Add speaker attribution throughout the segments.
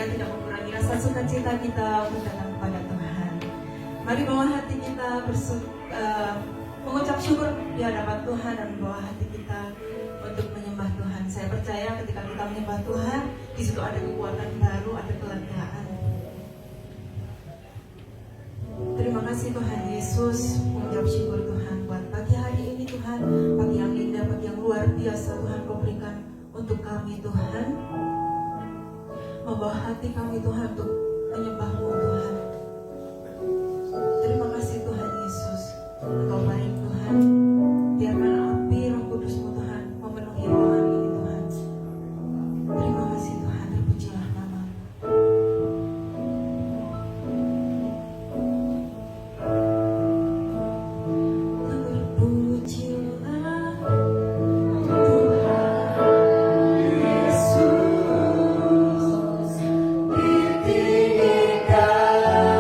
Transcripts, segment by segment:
Speaker 1: percaya tidak mengurangi rasa sukacita kita untuk datang kepada Tuhan. Mari bawa hati kita mengucap syukur di hadapan Tuhan dan bawa hati kita untuk menyembah Tuhan. Saya percaya ketika kita menyembah Tuhan, di situ ada kekuatan baru, ada kelegaan. Terima kasih Tuhan Yesus, mengucap syukur Tuhan buat pagi hari ini Tuhan, pagi yang indah, pagi yang luar biasa Tuhan Kau berikan untuk kami Tuhan. Membawa hati kami Tuhan untuk menyembah-Mu Tuhan. Terima kasih Tuhan Yesus, Engkau baik Tuhan. Biarkan api Roh Kudus-Mu Tuhan memenuhi ruangan ini Tuhan. Terima kasih Tuhan, terpujilah nama.
Speaker 2: Ditinggikan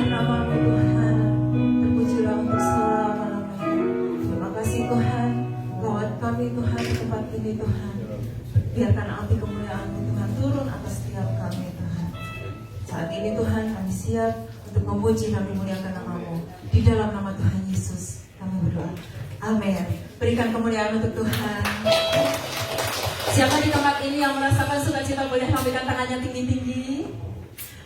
Speaker 1: Terpujilah namamu Tuhan, terpujilah untuk selama-lamanya. Terima kasih Tuhan, lawat kami Tuhan di tempat ini Tuhan. Biarkan api kemuliaan-Mu Tuhan turun atas setiap kami Tuhan. Saat ini Tuhan kami siap untuk memuji dan memuliakan nama-Mu. Di dalam nama Tuhan Yesus kami berdoa. Amin. Berikan kemuliaan untuk Tuhan. Siapa di tempat ini yang merasakan sukacita boleh lambaikan tangannya tinggi-tinggi.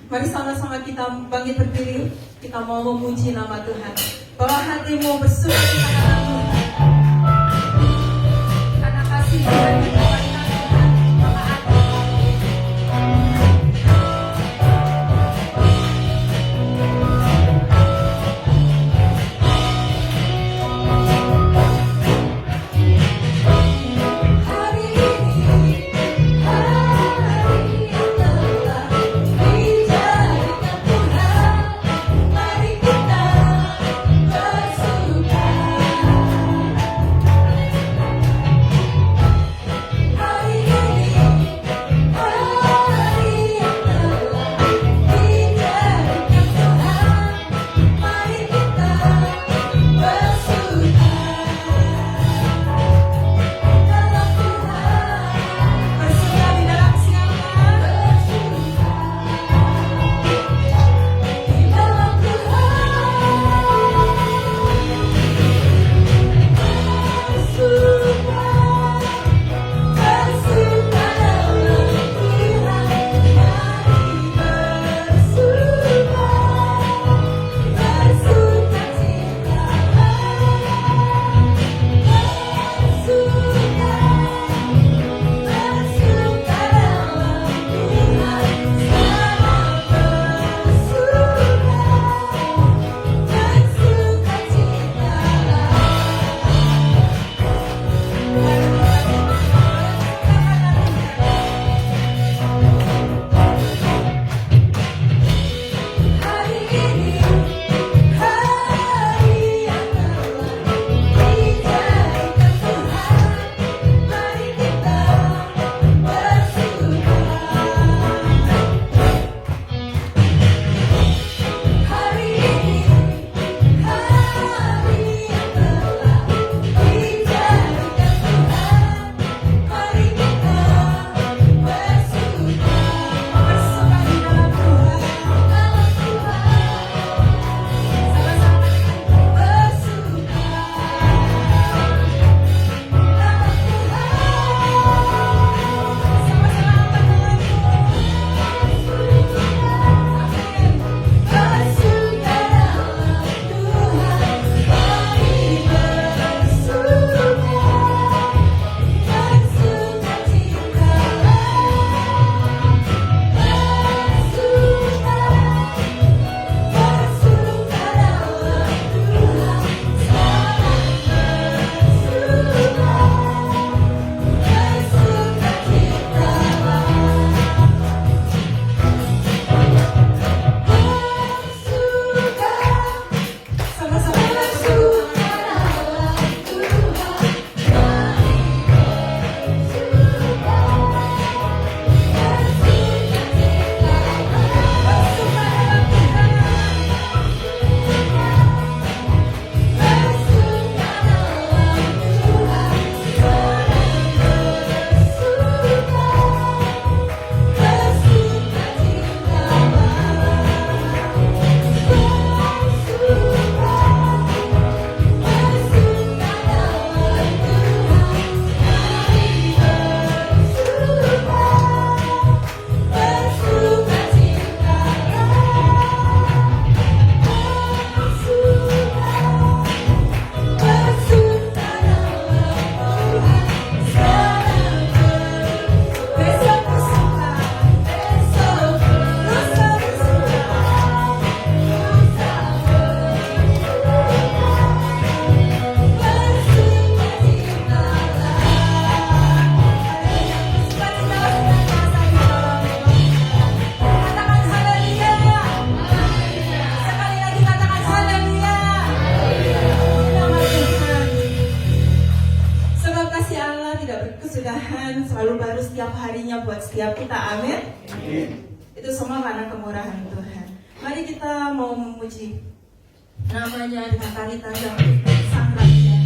Speaker 1: Mari sama-sama kita bangkit berdiri. Kita mau memuji nama Tuhan. Bawa hatimu bersukacita karena Tuhan. Karena kasih Tuhan kita berikan Tuhan. kesudahan selalu baru setiap harinya buat setiap kita, amin. Itu semua karena kemurahan Tuhan. Mari kita mau memuji namanya dengan tari tarian Sang Raja.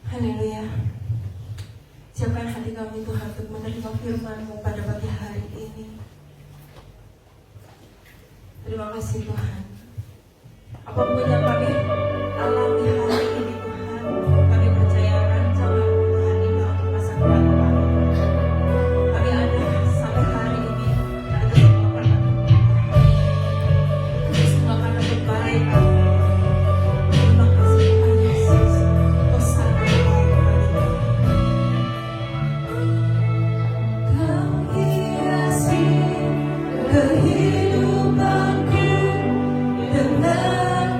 Speaker 1: Haleluya. Siapkan hati kami Tuhan untuk menerima firman-Mu pada pagi hari ini. Terima kasih Tuhan. Apapun yang kami alami hari ini Tuhan, kami percaya rancangan-Mu Tuhan indah untuk masa depan kami. Kami ada sampai hari ini, ada semua karena Tuhan. Itu semua karena kebaikan. Terima kasih Tuhan Yesus. Hosana Kau hiasi kehidupanku dengan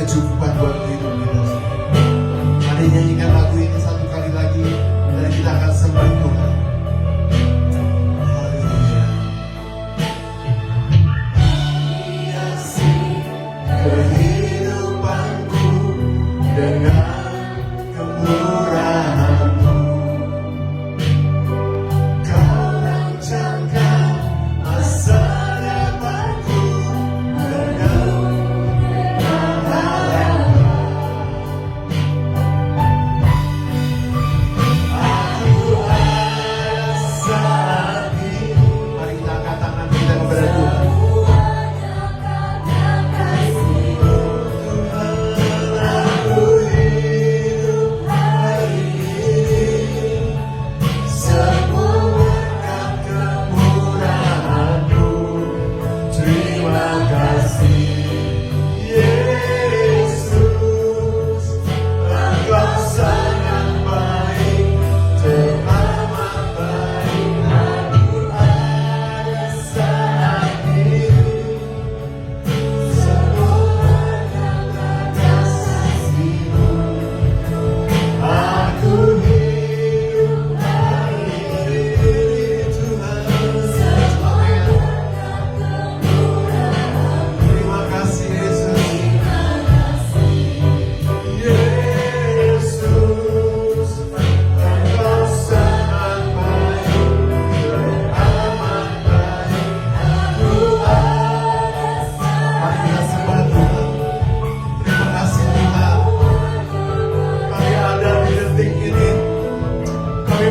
Speaker 2: kecukupan buat hidup kita. Mari nyanyikan lagu ini satu kali lagi dan kita akan sembah Tuhan. Haleluya. Hiasi kehidupanku dengan kemurahan-Mu. Kau rancangkan masa depanku dengan harapan. Aku ada saat ini. Mari kita angkat tangan kita kepada Tuhan.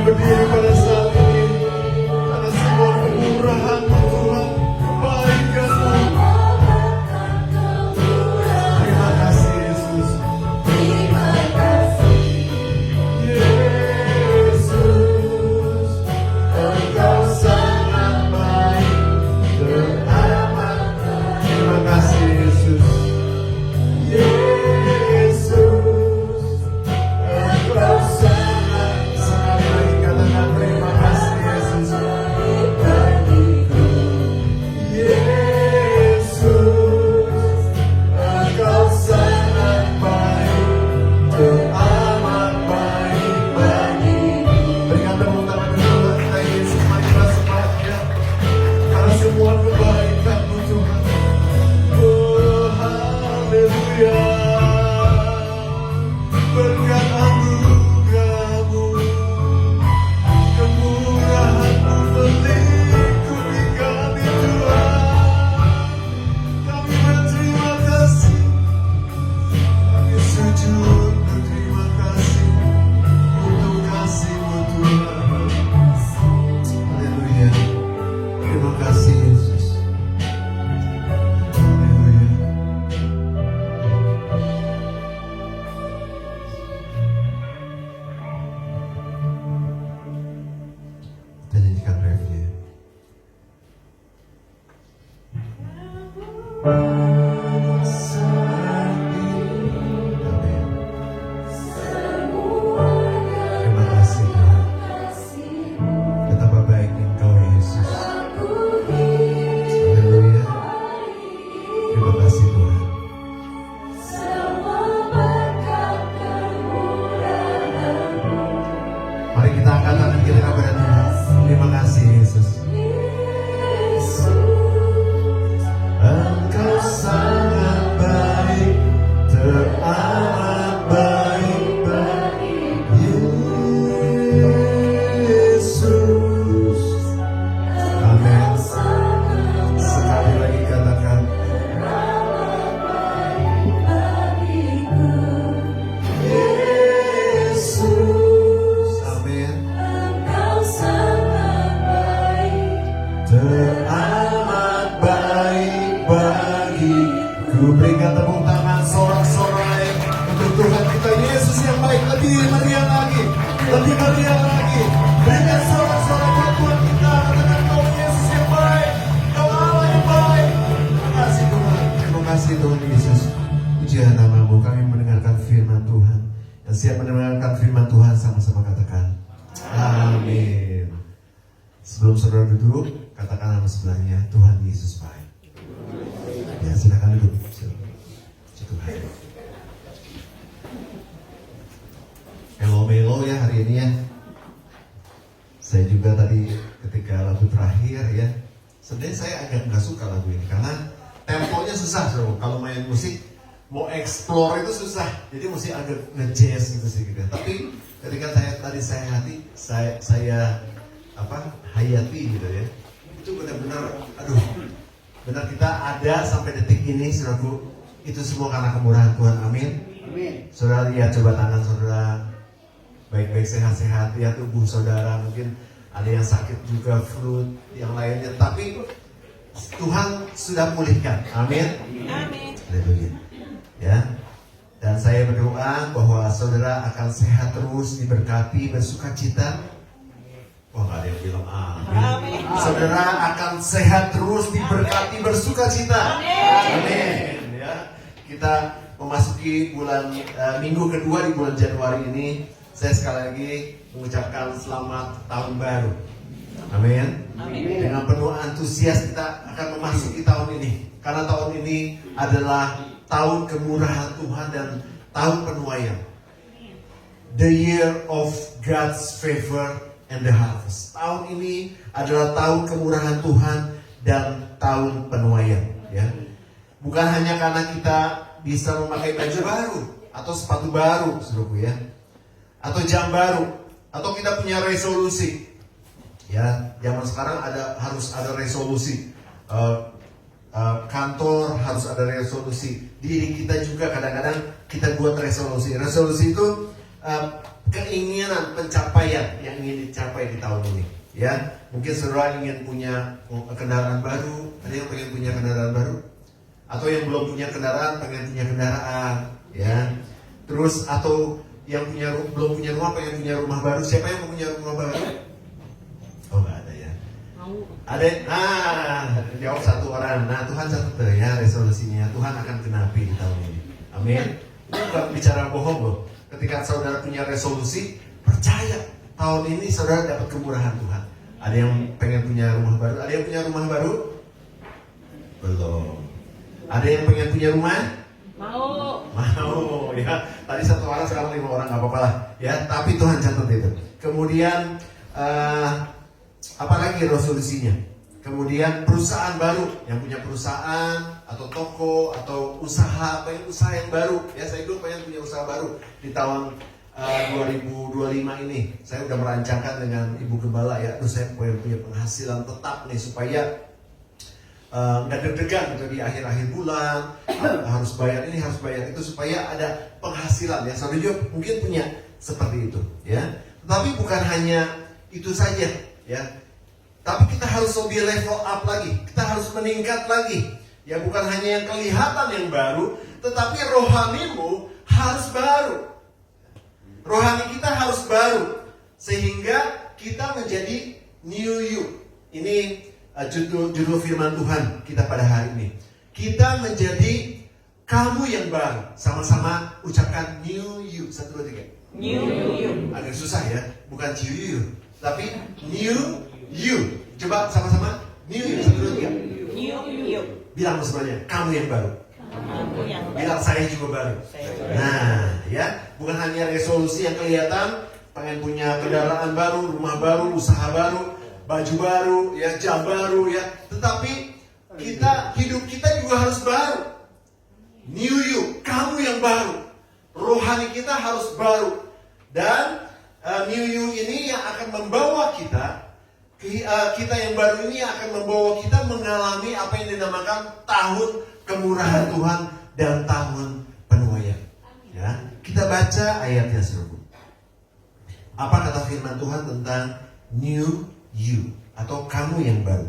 Speaker 2: Berdiri pada saat ini karena semua kemurahan-Mu Tuhan, kebaikan-Mu. Terima kasih Yesus. Terima kasih Yesus, Engkau sangat baik, teramat. Terima kasih Yesus. Yesus, Engkau sangat terima kasih Yesus. Yesus, Engkau sangat baik, teramat baik bagiku. Berikan tepuk tangan Tuhan kita Yesus, mari kita sembah Dia karena semua kebaikan-Mu Tuhan. Oh haleluya. Berkat anugerah-Mu, kemurahan-Mu meliputi kami Tuhan. Kami berterima kasih, kami sujud berterima kasih untuk kasih-Mu Tuhan. Haleluya. Terima kasih Yesus. Haleluya. Kita nyanyikan refnya. Amin. Terima kasih Tuhan. Betapa baiknya Engkau Yesus. Haleluya. Terima kasih Tuhan. Mari kita angkat tangan kita kepada Tuhan. Terima kasih Yesus. Engkau sangat baik, teramat baik bagiku. Yesus. Amin. Sekali lagi katakan. Yesus. Amin. Teramat baik bagiku. Berikan tepuk tangan sorak-sorai untuk Tuhan kita Yesus yang baik. Lebih meriah lagi, lebih meriah lagi. Berikan sorak-sorai buat Tuhan kita. Katakan Kau Yesus yang baik, Kau Allah yang baik. Terima kasih Tuhan. Terima kasih Tuhan Yesus. Pujian nama-Mu. Kami mendengarkan firman Tuhan. Yang siap mendengarkan firman Tuhan sama-sama katakan amin. Sebelum saudara duduk, katakan nama sebelahnya, Tuhan Yesus baik. Ya, silakan duduk. Tuhan. hari ini ya. Saya juga tadi ketika lagu terakhir ya, sebenarnya saya agak nggak suka lagu ini karena temponya susah. So, kalau main musik mau explore itu susah, jadi mesti agak nge-jazz gitu sih gitu. Tapi ketika saya hayati gitu ya, itu benar-benar benar kita ada sampai detik ini, saudaraku, itu semua karena kemurahan Tuhan. Amin. Saudara lihat, coba tangan saudara baik-baik, sehat-sehat ya, tubuh saudara mungkin ada yang sakit juga, flu yang lainnya, tapi Tuhan sudah pulihkan. Amin. Haleluya. Ya. Dan saya berdoa bahwa saudara akan sehat terus, diberkati, bersukacita. Wah, nggak ada yang bilang amin. Saudara akan sehat terus, diberkati, bersukacita. Amin. Ya. Kita memasuki bulan minggu kedua di bulan Januari ini. Saya sekali lagi mengucapkan selamat tahun baru. Amin. Dengan penuh antusias kita akan memasuki tahun ini. Karena tahun ini adalah tahun kemurahan Tuhan dan tahun penuaian. The year of God's favor and the harvest. Tahun ini adalah tahun kemurahan Tuhan dan tahun penuaian. Ya. Bukan hanya karena kita bisa memakai baju baru atau sepatu baru, saudaraku ya, atau jam baru, atau kita punya resolusi. Ya, zaman sekarang harus ada resolusi. Kantor harus ada resolusi. Diri kita juga kadang-kadang kita buat resolusi. Resolusi itu keinginan, pencapaian yang ingin dicapai di tahun ini. Ya, mungkin saudara ingin punya kendaraan baru. Ada yang pengen punya kendaraan baru? Atau yang belum punya kendaraan pengen punya kendaraan, ya. Terus atau yang belum punya rumah pengen punya rumah baru. Siapa yang mau punya rumah baru? Oh, nggak ada ya. Ada. Jawab satu orang. Nah, Tuhan catat ya resolusinya. Tuhan akan genapi di tahun ini. Amin. Ini bukan bicara bohong loh. Ketika saudara punya resolusi, percaya tahun ini saudara dapat kemurahan Tuhan. Ada yang pengen punya rumah baru? Ada yang punya rumah baru? Belum. Ada yang pengen punya rumah? Mau ya. Tadi satu orang, sekarang 5 orang, nggak apa-apa lah ya. Tapi Tuhan catat itu. Kemudian apalagi resolusinya? Kemudian perusahaan baru, yang punya perusahaan atau toko atau usaha, pengen usaha yang baru. Ya, saya dulu pengen punya usaha baru di tahun 2025 ini. Saya udah merancangkan dengan Ibu Gembala ya. Saya pengen punya penghasilan tetap nih supaya nggak deg-degan gitu di akhir-akhir bulan, harus bayar ini, harus bayar itu, supaya ada penghasilan ya. Saudara juga mungkin punya seperti itu ya. Tapi bukan hanya itu saja ya. Tapi kita harus lebih level up lagi. Kita harus meningkat lagi. Ya, bukan hanya yang kelihatan yang baru, tetapi rohanimu harus baru. Rohani kita harus baru sehingga kita menjadi new you. Ini judul firman Tuhan kita pada hari ini. Kita menjadi kamu yang baru. Sama-sama ucapkan new you. 1, 2, 3.
Speaker 3: New you.
Speaker 2: Agak susah ya. Bukan you, tapi new you. Coba sama-sama new you. 1, 2, 3.
Speaker 3: New you.
Speaker 2: Bilang semuanya, kamu yang baru.
Speaker 3: Kamu yang baru.
Speaker 2: Bilang saya juga baru. Nah, ya, bukan hanya resolusi yang kelihatan, pengen punya kendaraan baru, rumah baru, usaha baru, baju baru, ya, jam baru, ya. Tetapi hidup kita juga harus baru. New you, kamu yang baru. Rohani kita harus baru. Dan new you ini yang akan membawa kita yang baru ini akan membawa kita mengalami apa yang dinamakan tahun kemurahan Tuhan dan tahun penuaian. Ya, kita baca ayatnya, saudara. Apa kata firman Tuhan tentang new you atau kamu yang baru?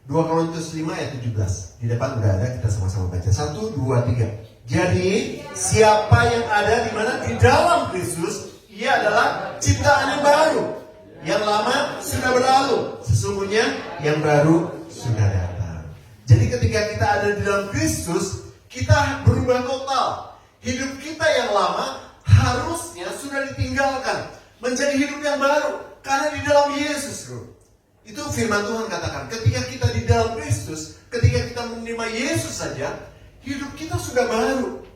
Speaker 2: 2 Korintus 5 ayat 17. Di depan udah ada, kita sama-sama baca. 1, 2, 3. Jadi siapa yang ada di mana di dalam Kristus, ia adalah ciptaan yang baru. Yang lama sudah berlalu, sesungguhnya yang baru sudah datang. Jadi ketika kita ada di dalam Kristus, kita berubah total. Hidup kita yang lama harusnya sudah ditinggalkan, menjadi hidup yang baru karena di dalam Yesus, bro. Itu firman Tuhan katakan, ketika kita di dalam Kristus, ketika kita menerima Yesus saja, hidup kita sudah baru.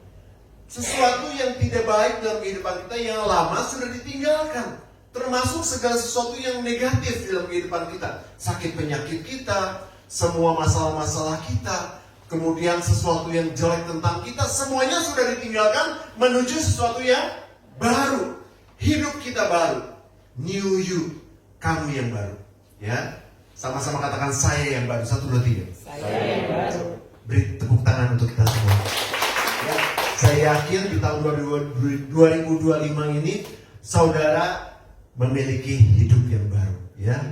Speaker 2: Sesuatu yang tidak baik dalam kehidupan kita yang lama sudah ditinggalkan. termasuk segala sesuatu yang negatif dalam kehidupan kita. Sakit penyakit kita, semua masalah-masalah kita, kemudian sesuatu yang jelek tentang kita, semuanya sudah ditinggalkan menuju sesuatu yang baru. Hidup kita baru. New you, kamu yang baru. Ya, sama-sama katakan saya yang baru. 1, 2, 3.
Speaker 3: Saya yang baru.
Speaker 2: Beri tepuk tangan untuk kita semua. Ya, saya yakin di tahun 2025 ini saudara memiliki hidup yang baru. Ya,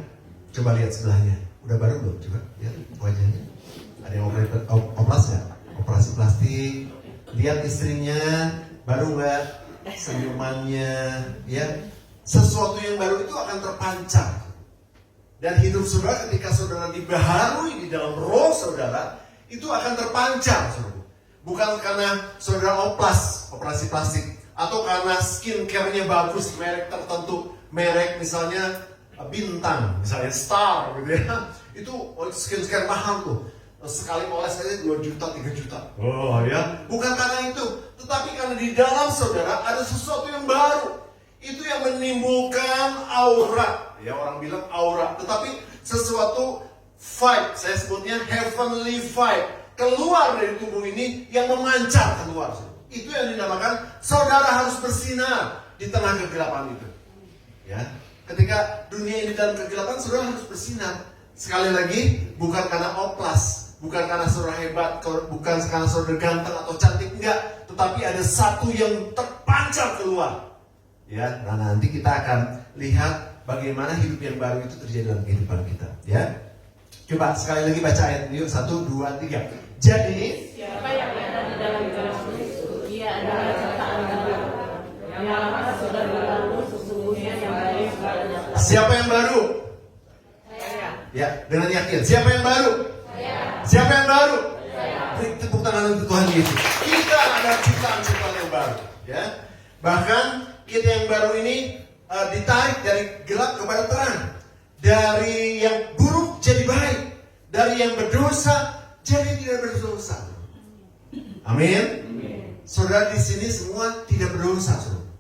Speaker 2: coba lihat sebelahnya. Udah baru belum? Coba lihat wajahnya. Ada yang operasi ya? Operasi plastik. Lihat istrinya baru nggak? Senyumannya, ya. Sesuatu yang baru itu akan terpancar. Dan hidup saudara ketika saudara dibaharui di dalam roh saudara, itu akan terpancar, saudara. Bukan karena saudara operasi plastik, atau karena skincare-nya bagus, merek tertentu, merek misalnya bintang, misalnya Star gitu ya. Itu skincare mahal tuh. Sekali oles aja 2 juta, 3 juta. Oh ya, bukan karena itu, tetapi karena di dalam saudara ada sesuatu yang baru. Itu yang menimbulkan aura. Ya, orang bilang aura, tetapi sesuatu vibe, saya sebutnya heavenly vibe, keluar dari tubuh ini yang memancar keluar. Itu yang dinamakan saudara harus bersinar di tengah kegelapan itu. Ya, ketika dunia ini dalam kegelapan, saudara harus bersinar. Sekali lagi, bukan karena oplas, bukan karena saudara hebat, bukan karena saudara ganteng atau cantik, enggak, tetapi ada satu yang terpancar keluar. Ya, nah nanti kita akan lihat bagaimana hidup yang baru itu terjadi dalam kehidupan kita. Ya, coba sekali lagi baca ayat ini, 1, 2, 3. Jadi
Speaker 3: Siapa yang ada di dalam Kristus, dia adalah ciptaan baru. Yang lama sudah berlalu, sesungguhnya yang baru sudah datang.
Speaker 2: siapa yang baru?
Speaker 3: Saya.
Speaker 2: Ya, dengan yakin. Siapa yang baru?
Speaker 3: Saya.
Speaker 2: Siapa yang baru?
Speaker 3: Saya.
Speaker 2: Beri tepuk tangan untuk Tuhan Yesus. Kita adalah ciptaan-ciptaan yang baru. Ya, bahkan kita yang baru ini ditarik dari gelap kepada terang, dari yang buruk jadi baik, dari yang berdosa jadi tidak berdosa. Amin. Saudara di sini semua tidak berdosa. Saudara.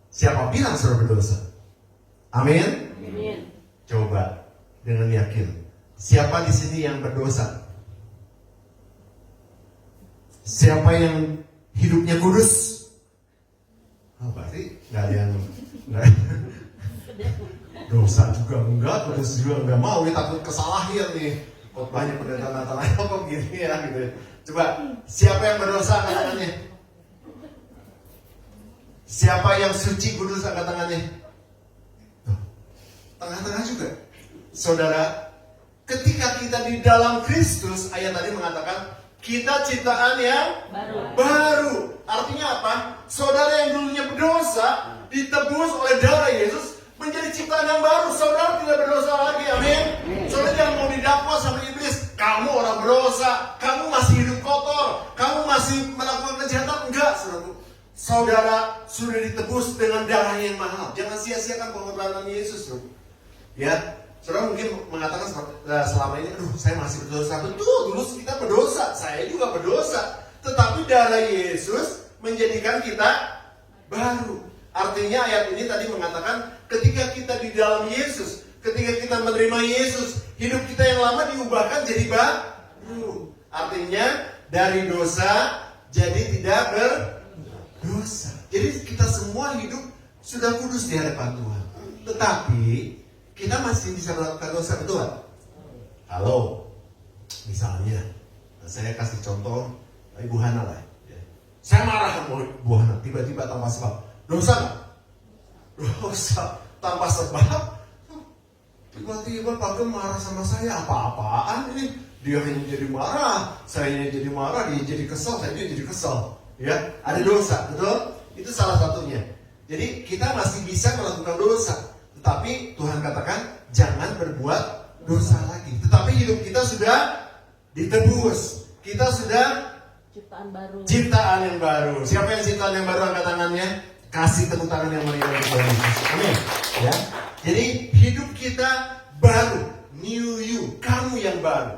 Speaker 2: Siapa bilang saudara berdosa? Amin.
Speaker 3: Amin.
Speaker 2: Coba dengan yakin. Siapa di sini yang berdosa? Siapa yang hidupnya kudus? Oh, berarti nggak ada yang dosa juga enggak, kudus juga enggak mau, dia takut kesalahan nih. Khotbahnya pendeta Natanael kok gini ya gitu. Coba siapa yang berdosa angkat tangannya? Siapa yang suci kudus angkat tangannya? Tuh, tengah-tengah juga. Saudara, ketika kita di dalam Kristus, ayat tadi mengatakan kita ciptaan yang baru. Artinya apa? Saudara yang dulunya berdosa ditebus oleh darah Yesus menjadi ciptaan yang baru. Saudara tidak berdosa lagi. Amin. Saudara jangan mau didakwa sama iblis. Kamu orang berdosa, kamu masih hidup kotor, kamu masih melakukan kejahatan. Enggak, saudara. Saudara sudah ditebus dengan darah yang mahal. Jangan sia-siakan pengorbanan Yesus, saudara. Ya, saudara mungkin mengatakan selama ini, aduh saya masih berdosa. Betul, dulu kita berdosa, saya juga berdosa. Tetapi darah Yesus menjadikan kita baru. Artinya ayat ini tadi mengatakan ketika kita di dalam Yesus, ketika kita menerima Yesus, hidup kita yang lama diubahkan jadi baru. Artinya dari dosa jadi tidak berdosa. Jadi kita semua hidup sudah kudus di hadapan Tuhan. Tetapi kita masih bisa melakukan dosa, betul? Halo, misalnya saya kasih contoh Ibu Hana lah. Saya marah sama Ibu Hana, tiba-tiba tanpa sebab. Dosa nggak? Dosa tanpa sebab. Tiba-tiba Pak Gem marah sama saya, apa-apaan ini? Dia hanya jadi marah, saya jadi marah, dia jadi kesel, saya jadi kesel. Ya, ada dosa, betul? Itu salah satunya. Jadi kita masih bisa melakukan dosa, tetapi Tuhan katakan jangan berbuat dosa lagi. Tetapi hidup kita sudah ditebus, kita sudah
Speaker 3: Ciptaan baru.
Speaker 2: ciptaan yang baru. Siapa yang ciptaan yang baru angkat tangannya? Kasih tepuk tangan yang meriah untuk Tuhan Yesus. Amin. Ya. Jadi hidup kita baru, new you, kamu yang baru.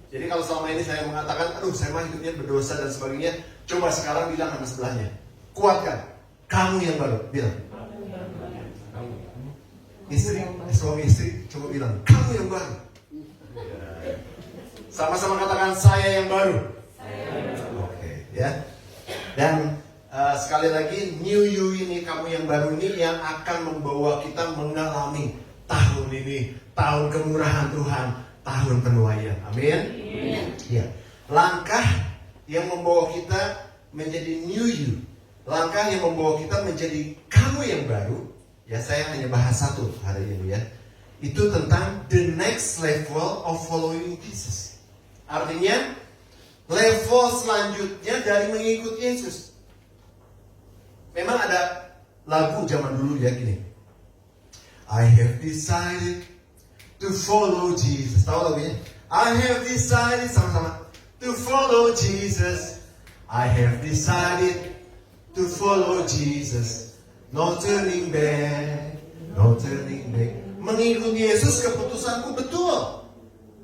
Speaker 2: Jadi kalau selama ini saya mengatakan, aduh saya mah hidupnya berdosa dan sebagainya, coba sekarang bilang sama sebelahnya, kuatkan, kamu yang baru, bilang. suami istri coba bilang, kamu yang baru. Sama-sama katakan, saya yang baru. Oke, ya. Dan sekali lagi, new you ini, kamu yang baru ini yang akan membawa kita mengalami tahun ini, tahun kemurahan Tuhan, tahun penuaian. Amin. Ya. Langkah yang membawa kita menjadi new you, langkah yang membawa kita menjadi kamu yang baru. Ya, saya hanya bahas satu hari ini ya. Itu tentang the next level of following Jesus. Artinya level selanjutnya dari mengikut Yesus. Memang ada lagu zaman dulu ya gini. I have decided to follow Jesus. Tahu lagunya? I have decided, sama-sama, to follow Jesus. I have decided to follow Jesus. No turning back, no turning back. Mengikuti Yesus keputusanku betul.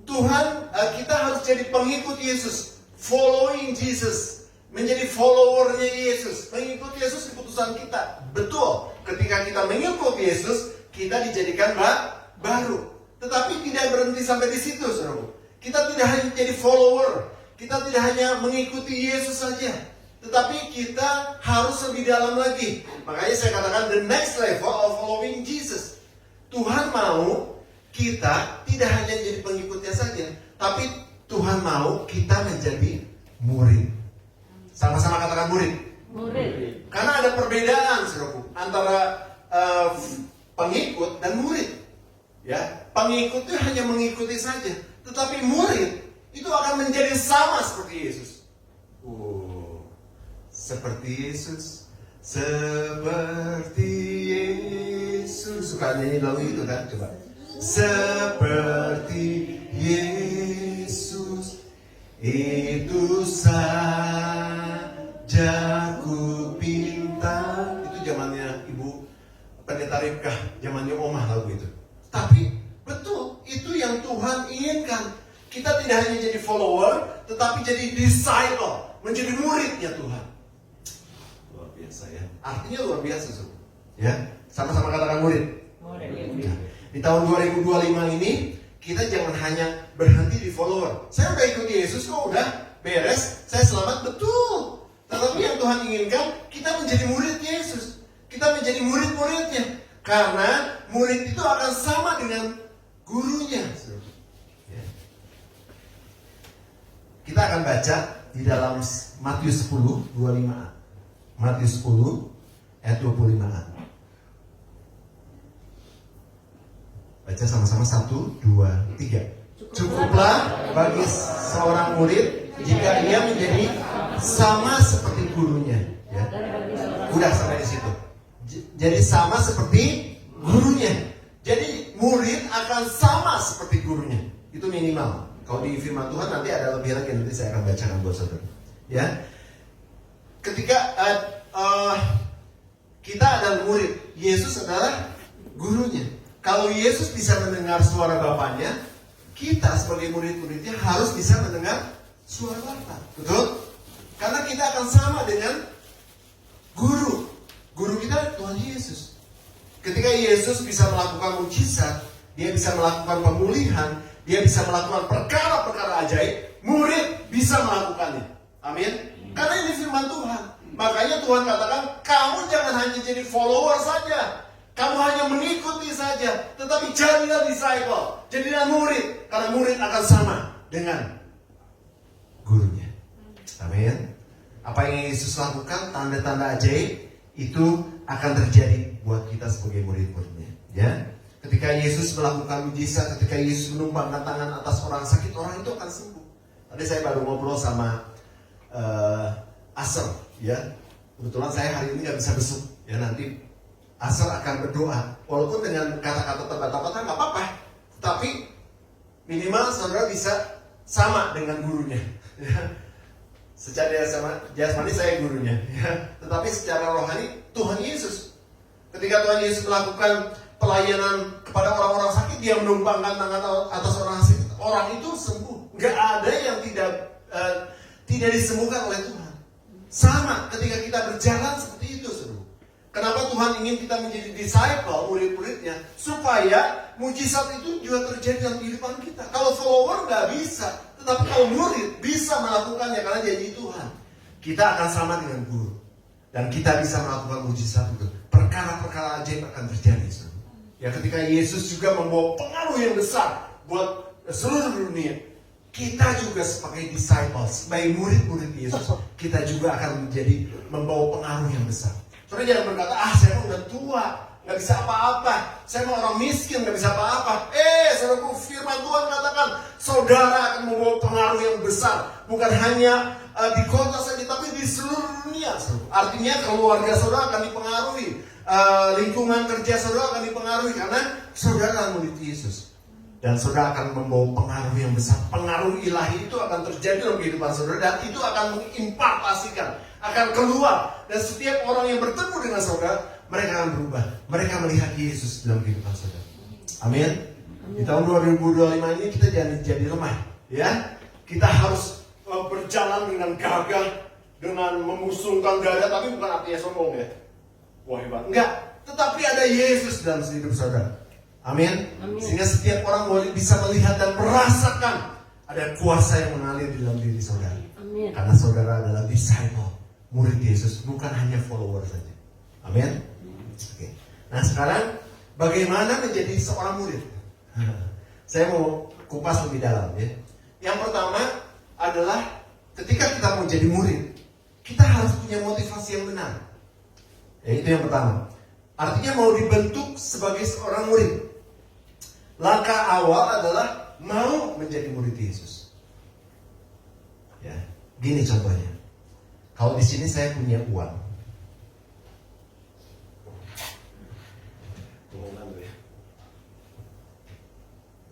Speaker 2: Tuhan, kita harus jadi pengikut Yesus, following Jesus, menjadi followernya Yesus. Mengikut Yesus keputusan kita betul. Ketika kita mengikut Yesus, kita dijadikan baru. Tetapi tidak berhenti sampai di situ, saudara. Kita tidak hanya jadi follower, kita tidak hanya mengikuti Yesus saja, tetapi kita harus lebih dalam lagi. Makanya saya katakan the next level of following Jesus. Tuhan mau kita tidak hanya jadi pengikutnya saja, tapi Tuhan mau kita menjadi murid. Sama-sama katakan murid.
Speaker 3: Murid.
Speaker 2: Karena ada perbedaan, saudaraku, antara pengikut dan murid. Ya, pengikut itu hanya mengikuti saja, tetapi murid itu akan menjadi sama seperti Yesus. Seperti Yesus, seperti Yesus. Suka nyanyi lagu itu kan? Coba. Seperti Yesus, itu saja ku pinta. Itu zamannya Ibu Pendeta Ribkah, zamannya Omah lagu itu. Tapi betul, itu yang Tuhan inginkan. Kita tidak hanya jadi follower, tetapi jadi disciple, menjadi muridnya Tuhan. Luar biasa ya. Artinya luar biasa, saudara. Ya, sama-sama katakan murid. Nah, di tahun 2025 ini kita jangan hanya berhenti di follower. Saya udah ikut Yesus kok, udah beres, saya selamat, betul. Tetapi yang Tuhan inginkan kita menjadi murid Yesus. Kita menjadi murid-muridnya. Karena murid itu akan sama dengan gurunya. Kita akan baca di dalam Matius 10, 25a. Matius 10, ayat 25a. Baca sama-sama 1, 2, 3. Cukuplah bagi seorang murid jika ia menjadi sama seperti gurunya. Ya. Udah sampai di situ. Jadi sama seperti gurunya. Jadi murid akan sama seperti gurunya. Itu minimal. Kalau di firman Tuhan nanti ada lebih lagi, nanti saya akan bacakan buat saudara. Ya. Ketika kita adalah murid, Yesus adalah gurunya. Kalau Yesus bisa mendengar suara Bapaknya, kita sebagai murid-muridnya harus bisa mendengar suara Bapa. Betul? Karena kita akan sama dengan guru. Guru kita Tuhan Yesus. Ketika Yesus bisa melakukan mujizat, dia bisa melakukan pemulihan, dia bisa melakukan perkara-perkara ajaib, murid bisa melakukannya. Amin. Karena ini firman Tuhan. Makanya Tuhan katakan, kamu jangan hanya jadi follower saja, kamu hanya mengikuti saja, tetapi jadilah disciple, jadilah murid. Karena murid akan sama dengan gurunya. Amin. Apa yang Yesus lakukan, tanda-tanda ajaib, itu akan terjadi buat kita sebagai murid-muridnya. Ya. Ketika Yesus melakukan mujizat, ketika Yesus menumpangkan tangan atas orang sakit, orang itu akan sembuh. Tadi saya baru ngobrol sama Asr, ya. Kebetulan saya hari ini nggak bisa besuk, ya. Nanti Asr akan berdoa, walaupun dengan kata-kata terbata-bata nggak apa-apa, tapi minimal saudara bisa sama dengan gurunya. Ya. Secara jasmani saya gurunya, ya. Tetapi secara rohani Tuhan Yesus. Ketika Tuhan Yesus melakukan pelayanan kepada orang-orang sakit, dia menumpangkan tangan atas orang sakit, orang itu sembuh. Nggak ada yang tidak disembuhkan oleh Tuhan. Sama ketika kita berjalan seperti itu, saudara. Kenapa Tuhan ingin kita menjadi disciple, murid-muridnya? Supaya mujizat itu juga terjadi dalam kehidupan kita. Kalau follower nggak bisa, tetapi kalau murid bisa melakukannya karena janji Tuhan. Kita akan sama dengan guru. Dan kita bisa melakukan mujizat itu. Perkara-perkara ajaib akan terjadi. Ya, ketika Yesus juga membawa pengaruh yang besar buat seluruh dunia. Kita juga sebagai disciples, sebagai murid-murid Yesus, kita juga akan menjadi membawa pengaruh yang besar. Saudara jangan berkata, saya udah tua, nggak bisa apa-apa. Saya mau orang miskin, nggak bisa apa-apa. Saudara, firman Tuhan katakan, saudara akan membawa pengaruh yang besar. Bukan hanya di kota saja, tapi di seluruh dunia. Artinya keluarga saudara akan dipengaruhi. Lingkungan kerja saudara akan dipengaruhi. Karena saudara murid Yesus. Dan saudara akan membawa pengaruh yang besar. Pengaruh ilahi itu akan terjadi dalam kehidupan saudara. Dan itu akan mengimpartasikan, akan keluar. Dan setiap orang yang bertemu dengan saudara, mereka akan berubah. Mereka melihat Yesus dalam kehidupan saudara. Amin. Di tahun 2025 ini kita jangan jadi lemah. Ya, kita harus berjalan dengan gagah, dengan memusungkan dada. Tapi bukan artinya sombong ya. Wah hebat. Enggak. Tetapi ada Yesus dalam hidup saudara. Amin. Sehingga setiap orang boleh bisa melihat dan merasakan ada kuasa yang mengalir di dalam diri saudara.
Speaker 3: Amin.
Speaker 2: Karena saudara adalah disciple, murid Yesus, bukan hanya follower saja. Amin. Oke. Nah sekarang bagaimana menjadi seorang murid? Saya mau kupas lebih dalam ya. Yang pertama adalah ketika kita mau jadi murid, kita harus punya motivasi yang benar. Ya, itu yang pertama. Artinya mau dibentuk sebagai seorang murid. Langkah awal adalah mau menjadi murid Yesus. Ya, gini contohnya. Kalau di sini saya punya uang.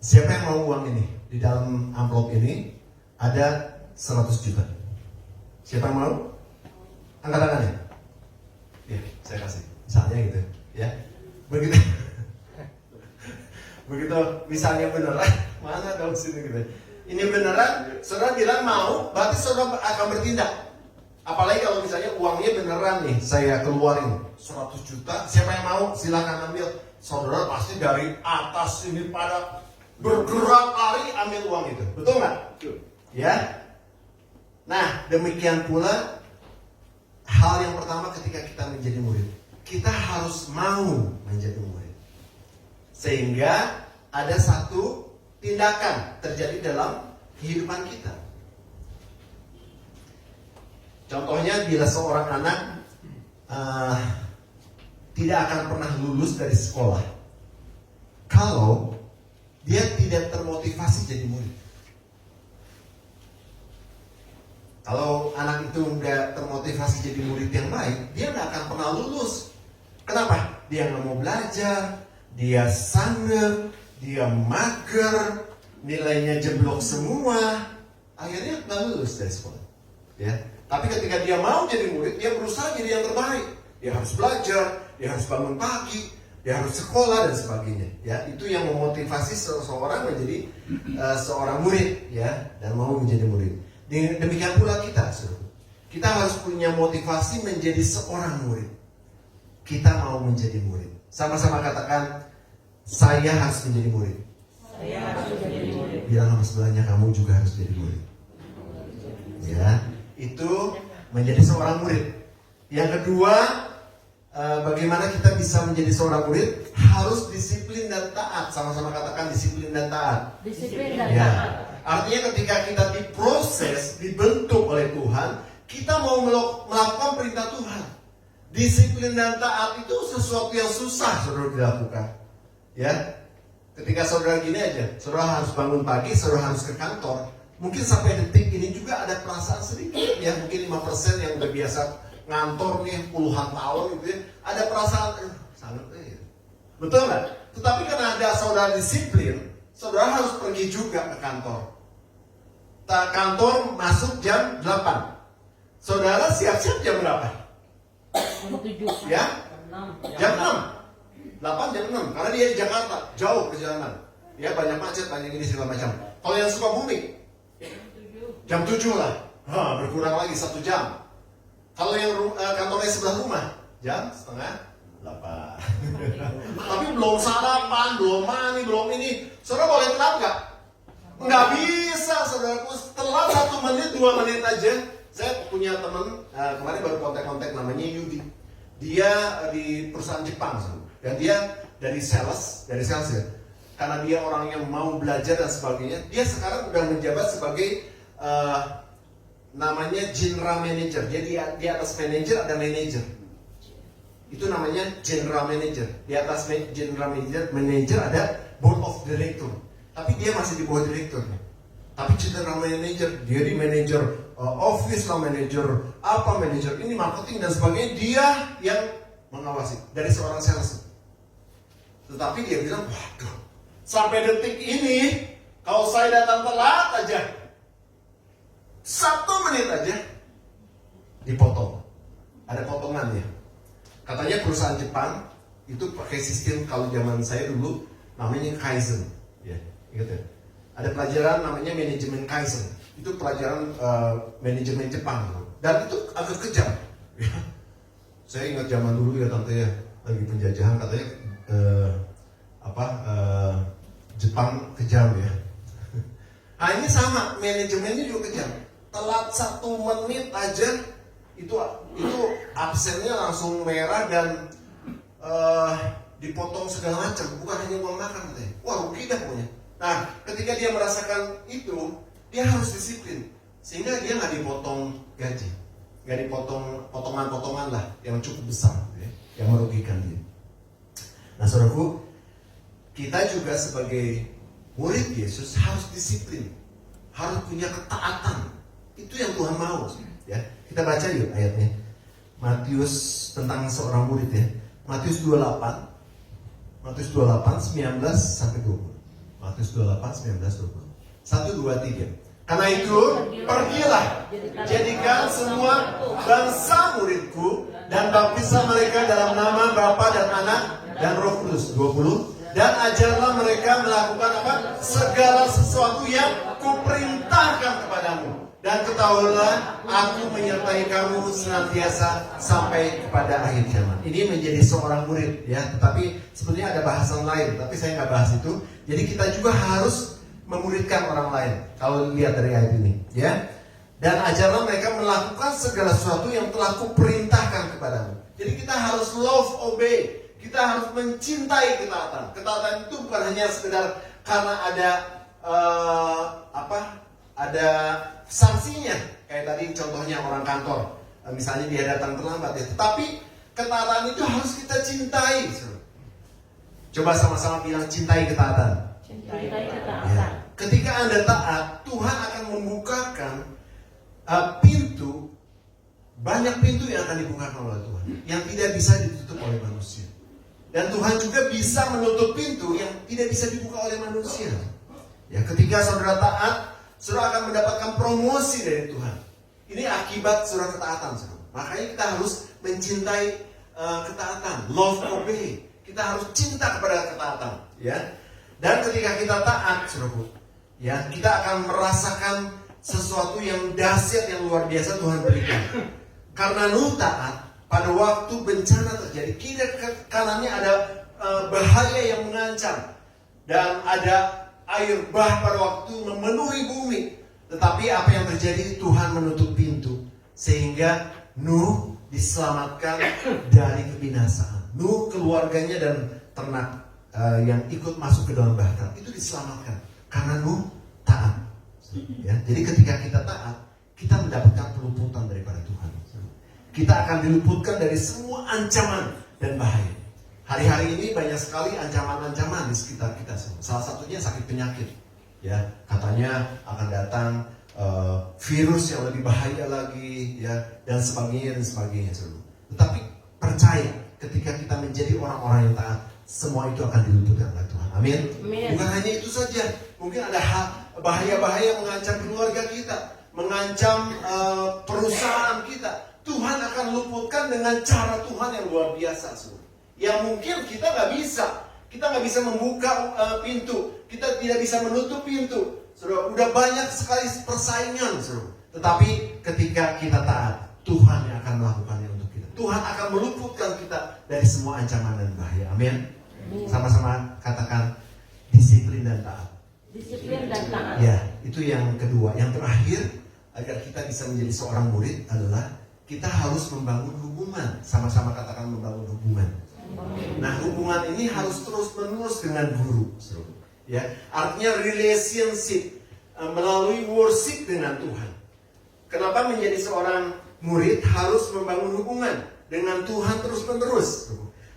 Speaker 2: Siapa yang mau uang ini? Di dalam amplop ini ada 100 juta. Siapa yang mau? Angkat tangannya. Ya, saya kasih. Misalnya gitu, ya. Begitu misalnya beneran, mana dong sini gitu. Ini beneran, saudara bilang mau, berarti saudara akan bertindak. Apalagi kalau misalnya uangnya beneran nih, saya keluarin 100 juta, siapa yang mau silakan ambil. Saudara pasti dari atas ini pada bergerak lari ambil uang itu, betul nggak? Ya. Nah, demikian pula hal yang pertama ketika kita menjadi murid, kita harus mau menjadi murid. Sehingga ada satu tindakan terjadi dalam kehidupan kita. Contohnya bila seorang anak tidak akan pernah lulus dari sekolah kalau dia tidak termotivasi jadi murid. Kalau anak itu nggak termotivasi jadi murid yang baik, dia nggak akan pernah lulus. Kenapa? Dia nggak mau belajar, dia sanger, dia mager, nilainya jeblok semua, akhirnya nggak lulus dari sekolah. Ya. Tapi ketika dia mau jadi murid, dia berusaha jadi yang terbaik. Dia harus belajar, dia harus bangun pagi, dia harus sekolah dan sebagainya. Ya, itu yang memotivasi seseorang menjadi seorang murid, ya, dan mau menjadi murid. Demikian pula kita, kita harus punya motivasi menjadi seorang murid. Kita mau menjadi murid. Sama-sama katakan, saya harus menjadi murid.
Speaker 3: Saya harus menjadi murid.
Speaker 2: Bilang sama sebelahnya, kamu juga harus jadi murid. Ya, itu menjadi seorang murid. Yang kedua, bagaimana kita bisa menjadi seorang murid? Harus disiplin dan taat. Sama-sama katakan disiplin dan taat.
Speaker 3: Disiplin dan
Speaker 2: Ya.
Speaker 3: taat.
Speaker 2: Artinya ketika kita diproses, dibentuk oleh Tuhan, kita mau melakukan perintah Tuhan. Disiplin dan taat itu sesuatu yang susah saudara dilakukan. Ya, ketika saudara gini aja, saudara harus bangun pagi, saudara harus ke kantor. Mungkin sampai detik ini juga ada perasaan sedikit, ya mungkin 5% yang udah biasa ngantor nih puluhan tahun gitu ya, ada perasaan sangat betul nggak? Tetapi karena ada saudara disiplin, saudara harus pergi juga ke kantor. Kantor masuk jam 8. Saudara siap-siap jam berapa?
Speaker 3: Jam 7.
Speaker 2: Ya? Jam 6. 8 jam 6. Karena dia di Jakarta, jauh perjalanan. Ya banyak macet, banyak ini segala macam. Kalau yang Sukabumi, jam 7 lah. Berkurang lagi 1 jam. Kalau yang kantornya sebelah rumah, jam setengah Lapar. Tapi belum sarapan, belum mandi, belum ini. Saudara boleh telat nggak? Nggak bisa, saudaraku. Telat 1 menit, 2 menit aja. Saya punya teman, kemarin baru kontak-kontak, namanya Yudi. Dia di perusahaan Jepang, saudara. Dan dia dari sales ya. Karena dia orang yang mau belajar dan sebagainya, dia sekarang udah menjabat sebagai namanya general manager. Jadi di atas manager ada manager. Itu namanya general manager. Di atas general manager ada board of director. Tapi dia masih di bawah direktur. Tapi general manager, dia di manager office lah, manager apa, manager ini marketing dan sebagainya, dia yang mengawasi dari seorang sales. Tetapi dia bilang, waduh, sampai detik ini kalau saya datang telat aja 1 menit aja dipotong. Ada potongannya. Katanya perusahaan Jepang itu pakai sistem, kalau zaman saya dulu namanya Kaizen. Ya, ingat ya? Ada pelajaran namanya manajemen Kaizen. Itu pelajaran manajemen Jepang. Dan itu agak kejam. Saya ingat zaman dulu ya tante ya, lagi penjajahan katanya Jepang kejam ya. Nah ini sama, manajemennya juga kejam. Telat 1 menit aja itu absennya langsung merah dan dipotong segala macam, bukan hanya uang makan katanya. Wah rugi dah pokoknya. Nah ketika dia merasakan itu, dia harus disiplin sehingga dia nggak dipotong gaji, nggak dipotong potongan-potongan lah yang cukup besar ya, yang merugikan dia. Nah saudaraku, kita juga sebagai murid Yesus harus disiplin, harus punya ketaatan. Itu yang Tuhan mau ya. Kita baca yuk ayatnya. Matius tentang seorang murid ya. Matius 28 19 sampai 20. Matius 28 19 20. 1 2 3. Karena itu pergilah, jadikan semua bangsa muridku dan baptislah mereka dalam nama Bapa dan Anak dan Roh Kudus. 20. Dan ajarlah mereka melakukan apa? Segala sesuatu yang kuperintahkan kepadamu. Dan ketahuilah, aku menyertai kamu senantiasa sampai kepada akhir zaman. Ini menjadi seorang murid ya. Tetapi sebenarnya ada bahasan lain, tapi saya nggak bahas itu. Jadi kita juga harus memuridkan orang lain. Kalau lihat dari ayat ini ya. Dan ajarlah mereka melakukan segala sesuatu yang telah kuperintahkan kepadamu. Jadi kita harus love, obey. Kita harus mencintai ketaatan. Ketaatan itu bukan hanya sekedar karena ada ada sanksinya. Kayak tadi contohnya orang kantor, misalnya dia datang terlambat ya. Tetapi ketaatan itu harus kita cintai. Coba sama-sama bilang cintai ketaatan.
Speaker 3: Cintai ketaatan.
Speaker 2: Ya. Ketika Anda taat, Tuhan akan membukakan pintu, banyak pintu yang akan dibukakan oleh Tuhan, yang tidak bisa ditutup oleh manusia. Dan Tuhan juga bisa menutup pintu yang tidak bisa dibuka oleh manusia. Ya, ketika saudara taat, saudara akan mendapatkan promosi dari Tuhan. Ini akibat saudara ketaatan, saudara. Makanya kita harus mencintai ketaatan, love, obey. Kita harus cinta kepada ketaatan, ya. Dan ketika kita taat, saudara, ya, kita akan merasakan sesuatu yang dahsyat, yang luar biasa Tuhan berikan. Karena lu taat, pada waktu bencana terjadi, kiri kanannya ada bahaya yang mengancam, dan ada air bah pada waktu memenuhi bumi. Tetapi apa yang terjadi? Tuhan menutup pintu sehingga Nuh diselamatkan dari kebinasaan. Nuh, keluarganya dan ternak yang ikut masuk ke dalam bahtera itu diselamatkan karena Nuh taat. Ya, jadi ketika kita taat, kita mendapatkan peluputан daripada Tuhan. Kita akan diluputkan dari semua ancaman dan bahaya. Hari-hari ini banyak sekali ancaman-ancaman di sekitar kita semua. Salah satunya sakit penyakit. Ya, katanya akan datang virus yang lebih bahaya lagi, ya, dan sebagainya. Tetapi percaya, ketika kita menjadi orang-orang yang taat, semua itu akan diluputkan oleh Tuhan. Amin. Bukan hanya itu saja. Mungkin ada hal bahaya-bahaya mengancam keluarga kita, mengancam perusahaan kita. Tuhan akan luputkan dengan cara Tuhan yang luar biasa, saudara. Yang mungkin kita nggak bisa. Kita nggak bisa membuka pintu. Kita tidak bisa menutup pintu. Saudara, udah banyak sekali persaingan, saudara. Tetapi ketika kita taat, Tuhan yang akan melakukannya untuk kita. Tuhan akan meluputkan kita dari semua ancaman dan bahaya. Amin. Sama-sama katakan disiplin dan taat.
Speaker 3: Disiplin dan taat.
Speaker 2: Ya, itu yang kedua. Yang terakhir, agar kita bisa menjadi seorang murid adalah kita harus membangun hubungan. Sama-sama katakan membangun hubungan. Nah, hubungan ini harus terus-menerus dengan guru. Ya, artinya relationship melalui worship dengan Tuhan. Kenapa menjadi seorang murid harus membangun hubungan dengan Tuhan terus-menerus?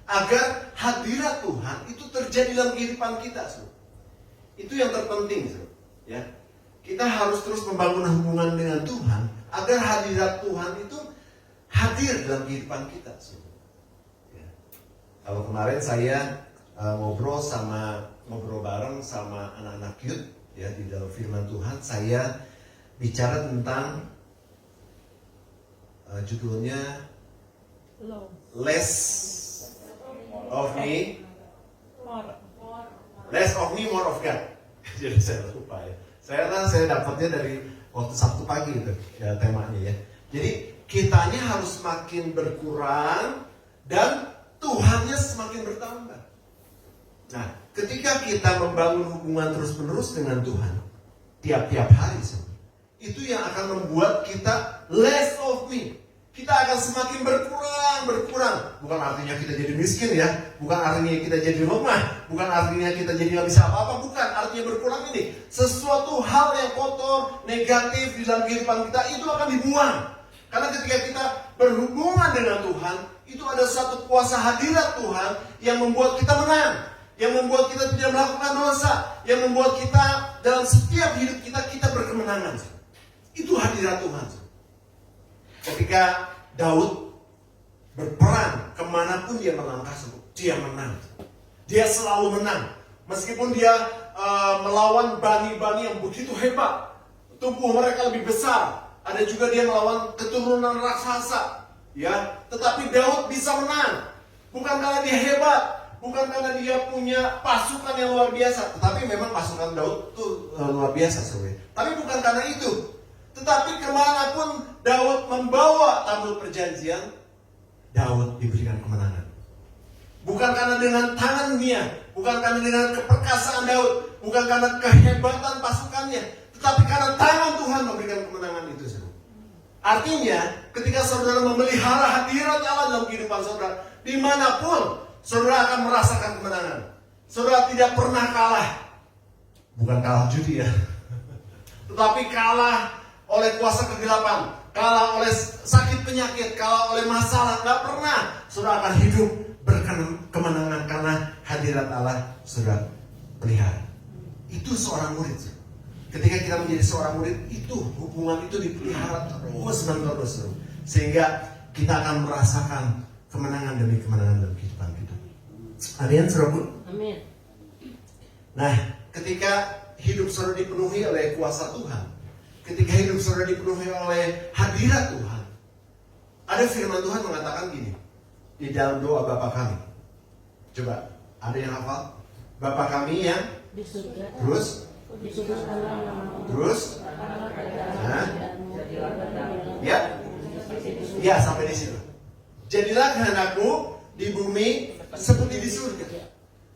Speaker 2: Agar hadirat Tuhan itu terjadi dalam kehidupan kita. Itu yang terpenting. Ya, kita harus terus membangun hubungan dengan Tuhan agar hadirat Tuhan itu hadir dalam kehidupan kita. Ya. Kalau kemarin saya ngobrol bareng sama anak-anak youth ya di dalam firman Tuhan, saya bicara tentang judulnya Less of me, more of God. Jadi saya lupa ya. Saya dapatnya dari waktu Sabtu pagi itu ya, temanya ya. Jadi kitanya harus semakin berkurang dan Tuhannya semakin bertambah. Nah, ketika kita membangun hubungan terus-menerus dengan Tuhan tiap-tiap hari, itu yang akan membuat kita less of me. Kita akan semakin berkurang. Bukan artinya kita jadi miskin ya. Bukan artinya kita jadi lemah. Bukan artinya kita jadi nggak bisa apa-apa. Bukan, artinya berkurang ini sesuatu hal yang kotor, negatif di dalam kehidupan kita itu akan dibuang. Karena ketika kita berhubungan dengan Tuhan, itu ada satu kuasa hadirat Tuhan yang membuat kita menang, yang membuat kita tidak melakukan dosa, yang membuat kita dalam setiap hidup kita berkemenangan. Itu hadirat Tuhan. Ketika Daud berperang kemanapun dia melangkah, dia menang. Dia selalu menang. Meskipun dia melawan bani-bani yang begitu hebat, tubuh mereka lebih besar. Ada juga dia melawan keturunan raksasa, ya. Tetapi Daud bisa menang, bukan karena dia hebat, bukan karena dia punya pasukan yang luar biasa. Tetapi memang pasukan Daud itu luar biasa, sebenarnya. Tapi bukan karena itu. Tetapi kemanapun Daud membawa tabut perjanjian, Daud diberikan kemenangan. Bukan karena dengan tangannya, bukan karena dengan keperkasaan Daud, bukan karena kehebatan pasukannya, tetapi karena tangan Tuhan memberikan kemenangan itu. Artinya, ketika saudara memelihara hadirat Allah dalam kehidupan saudara, dimanapun saudara akan merasakan kemenangan. Saudara tidak pernah kalah. Bukan kalah judi ya, tetapi kalah oleh kuasa kegelapan, kalah oleh sakit penyakit, kalah oleh masalah. Gak pernah. Saudara akan hidup berkemenangan karena hadirat Allah saudara pelihara. Itu seorang murid. Ketika kita menjadi seorang murid, itu hubungan itu dipelihara terus. Sehingga kita akan merasakan kemenangan demi kemenangan dalam kehidupan kita. Amin, saudara.
Speaker 3: Amin.
Speaker 2: Nah, ketika hidup saudara dipenuhi oleh kuasa Tuhan, ketika hidup saudara dipenuhi oleh hadirat Tuhan, ada firman Tuhan mengatakan gini di dalam doa Bapa kami. Coba, ada yang hafal? Bapa kami yang
Speaker 3: Di surga.
Speaker 2: terus, nah, ya sampai di situ. Jadilah kehendakmu di bumi seperti di surga.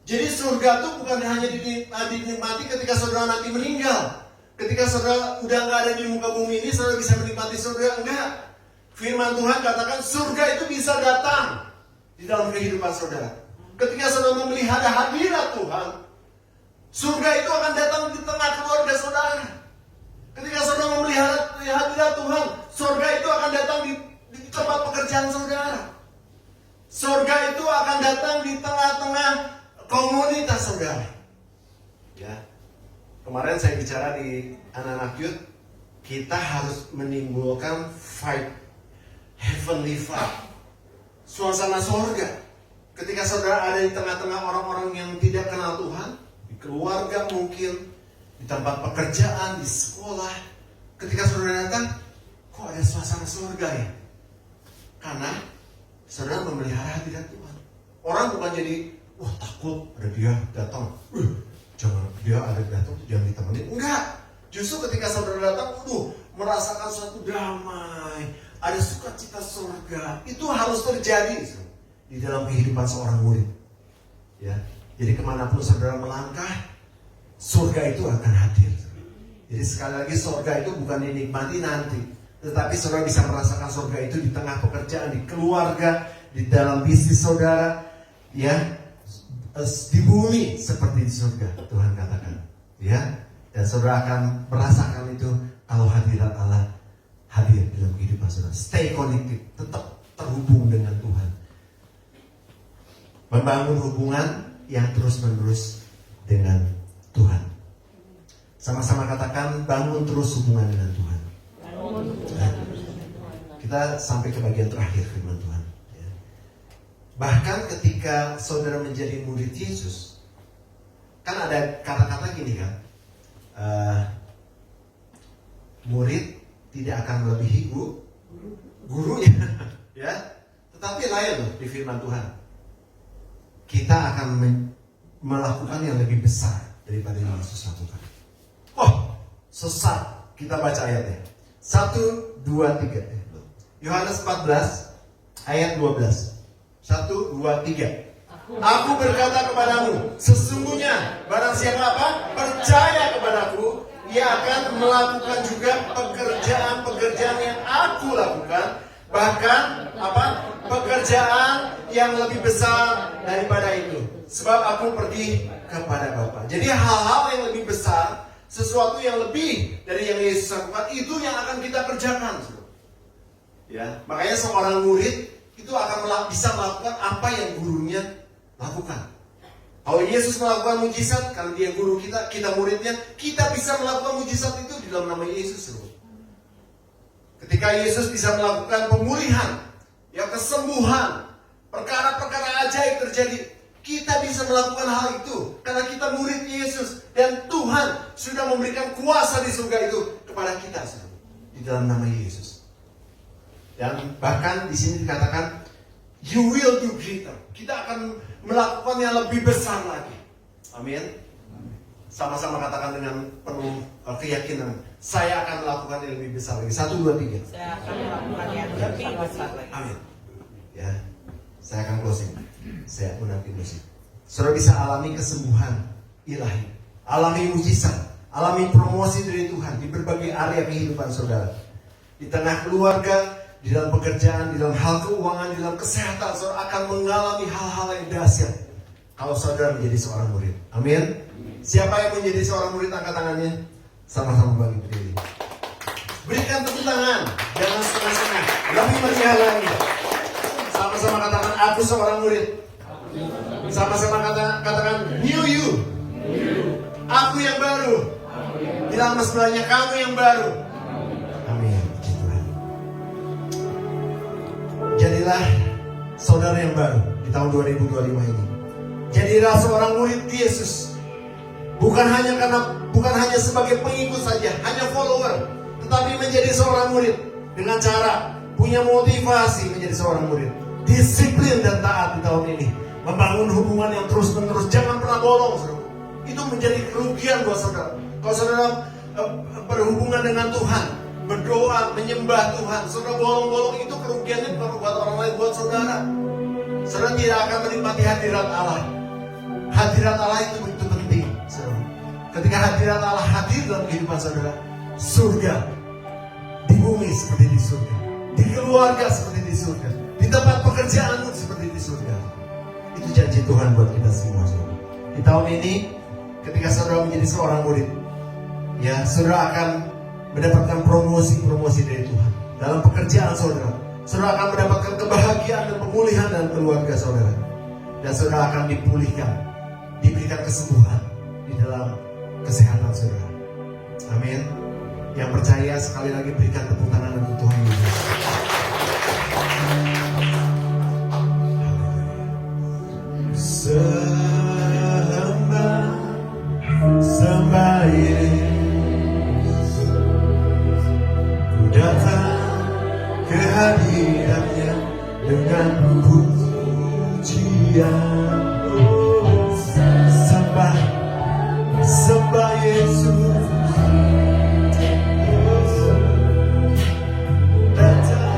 Speaker 2: Jadi surga itu bukan hanya dinikmati ketika saudara nanti meninggal. Ketika saudara udah nggak ada di muka bumi ini, saudara bisa menikmati surga. Enggak. Firman Tuhan katakan surga itu bisa datang di dalam kehidupan saudara. Ketika saudara memelihara hadirat Tuhan, surga itu akan datang di tengah keluarga saudara. Ketika saudara memelihara hadirat Tuhan, surga itu akan datang di tempat pekerjaan saudara. Surga itu akan datang di tengah-tengah komunitas saudara. Ya. Kemarin saya bicara di anak-anak youth, kita harus menimbulkan vibe, heavenly vibe, suasana surga. Ketika saudara ada di tengah-tengah orang-orang yang tidak kenal Tuhan, di keluarga mungkin, di tempat pekerjaan, di sekolah, ketika saudara datang, kok ada suasana surga ya? Karena saudara memelihara hadirat Tuhan. Orang bukan jadi, wah takut ada dia datang, jangan dia ada datang, jangan ditemenin. Enggak, justru ketika saudara datang, merasakan suatu damai, ada sukacita surga. Itu harus terjadi di dalam kehidupan seorang murid. Ya, jadi kemanapun saudara melangkah, surga itu akan hadir. Jadi sekali lagi surga itu bukan dinikmati nanti, tetapi saudara bisa merasakan surga itu di tengah pekerjaan, di keluarga, di dalam bisnis saudara, ya, di bumi seperti di surga. Tuhan katakan, ya, dan saudara akan merasakan itu kalau hadirat Allah hadir dalam kehidupan saudara. Stay connected, tetap terhubung dengan Tuhan. Membangun hubungan yang terus-menerus dengan Tuhan. Sama-sama katakan, bangun terus hubungan dengan Tuhan. Nah, kita sampai ke bagian terakhir firman Tuhan. Ya. Bahkan ketika saudara menjadi murid Yesus, kan ada kata-kata gini kan, murid tidak akan melebihi gurunya, ya. Tetapi lain loh di firman Tuhan. Kita akan melakukan yang lebih besar daripada yang Yesus lakukan. Oh, sesat. Kita baca ayatnya. 1, 2, 3. Yohanes 14 ayat 12. 1, 2, 3. Aku berkata kepadamu, sesungguhnya barang siapa percaya kepadaku, ia akan melakukan juga pekerjaan-pekerjaan yang aku lakukan, bahkan pekerjaan yang lebih besar daripada itu, sebab aku pergi kepada Bapa. Jadi hal-hal yang lebih besar, sesuatu yang lebih dari yang Yesus lakukan, itu yang akan kita kerjakan. Ya, makanya seorang murid itu akan bisa melakukan apa yang gurunya lakukan. Kalau Yesus melakukan mujizat, kalau dia guru kita, kita muridnya, kita bisa melakukan mujizat itu di dalam nama Yesus. Ketika Yesus bisa melakukan pemulihan, ya, kesembuhan, perkara-perkara ajaib terjadi, kita bisa melakukan hal itu karena kita murid Yesus dan Tuhan sudah memberikan kuasa di surga itu kepada kita di dalam nama Yesus. Dan bahkan di sini dikatakan, you will do greater. Kita akan melakukan yang lebih besar lagi. Amin. Sama-sama katakan dengan penuh keyakinan, saya akan melakukan yang lebih besar lagi. 1, 2, 3.
Speaker 3: Saya akan melakukan yang lebih besar lagi.
Speaker 2: Amin. Ya, saya akan closing. Saya pun nanti closing. Saudara bisa alami kesembuhan ilahi, alami mujizat, alami promosi dari Tuhan di berbagai area kehidupan saudara. Di tengah keluarga, di dalam pekerjaan, di dalam hal keuangan, di dalam kesehatan, saudara akan mengalami hal-hal yang dahsyat kalau saudara menjadi seorang murid. Amin. Siapa yang menjadi seorang murid, angkat tangannya. Sama-sama bagi berdiri. Berikan tepuk tangan, jangan setengah-setengah, lebih meriah lagi. Sama-sama katakan, aku seorang murid. Sama-sama katakan, new you. Aku yang baru. Bilang sebelahnya, kamu yang baru. Amin. Jadilah saudara yang baru di tahun 2025 ini. Jadilah seorang murid Yesus. Bukan hanya sebagai pengikut saja, hanya follower, tetapi menjadi seorang murid dengan cara punya motivasi menjadi seorang murid, disiplin dan taat di tahun ini, membangun hubungan yang terus-menerus, jangan pernah bolong, saudara. Itu menjadi kerugian buat saudara. Kalau saudara berhubungan dengan Tuhan, berdoa, menyembah Tuhan, saudara bolong-bolong, itu kerugiannya bukan buat orang lain, buat saudara. Saudara tidak akan menikmati hadirat Allah. Hadirat Allah itu begitu penting, saudara. Ketika hadirat Allah hadir dalam kehidupan saudara, surga di bumi seperti di surga, di keluarga seperti di surga, di tempat pekerjaanmu seperti di surga. Itu janji Tuhan buat kita semua, saudara. Di tahun ini, ketika saudara menjadi seorang murid, ya, saudara akan mendapatkan promosi dari Tuhan dalam pekerjaan saudara. Saudara akan mendapatkan kebahagiaan dan pemulihan dalam keluarga saudara, dan saudara akan dipulihkan, diberikan kesembuhan di dalam kesehatan saudara. Amin. Yang percaya sekali lagi berikan tepuk tangan untuk Tuhan Yesus. Sembah Yesus, ku datang ke hadiratnya dengan pujian. Sembah Yesus, datang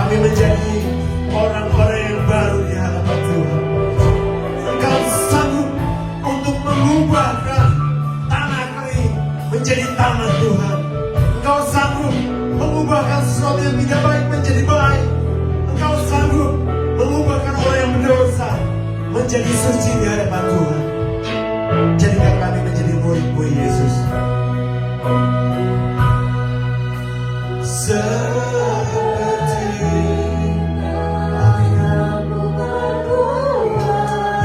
Speaker 2: Kami menjadi orang-orang yang baru di hadapan Tuhan. Engkau sanggup untuk mengubahkan tanah kering menjadi taman Tuhan. Engkau sanggup mengubahkan sesuatu yang tidak baik menjadi baik. Engkau sanggup mengubahkan orang yang berdosa menjadi suci di hadapan Tuhan. Jadikan kami menjadi murid-murid Yesus.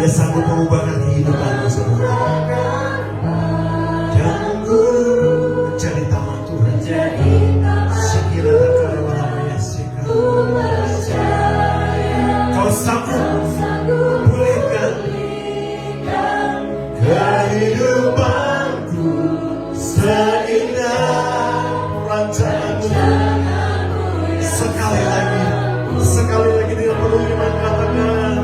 Speaker 2: Dia sanggup mengubahkan kehidupanmu semua. Dan guru menjadi taman Tuhan. Sekira terkarya Kau sanggup pulihkan kehidupanku seindah rancanganmu. Sekali lagi dengan penuh iman katakan,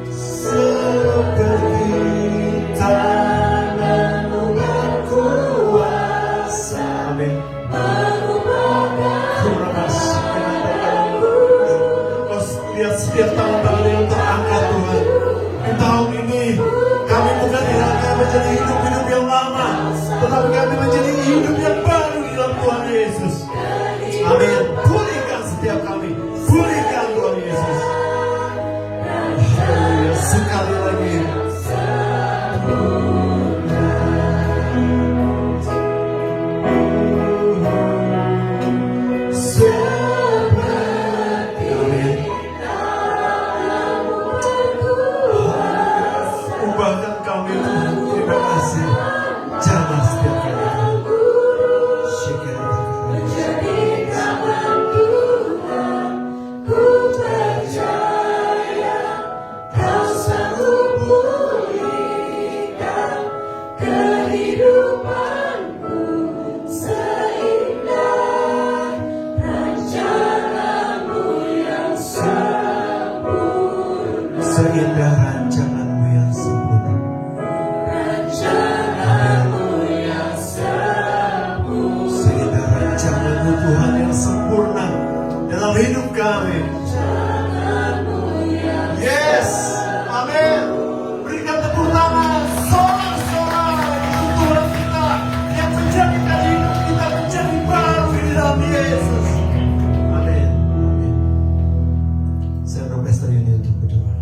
Speaker 2: seperti tanganmu berkuasa. Amin. Lihat setiap tangan yang terangkat Tuhan. Di tahun ini kami bukan hanya menjadi hidup yang lama, tetapi kami menjadi hidup yang baru di dalam Tuhan Yesus. Amin. Pulihkan setiap kami. Pulihkan Tuhan Yesus. Haleluya. Sekali lagi. Ubahkan kami Tuhan. Terima kasih. Jamah setiap kali. Seindah rancanganmu yang sempurna. Seindah rancanganmu Tuhan yang sempurna dalam hidup kami. Yes, amin. Berikan tepuk tangan sorak-sorai untuk Tuhan kita yang menjadikan hidup kita menjadi baru di dalam Yesus. Amin. Amin. Saya berpesta ini untuk berdoa.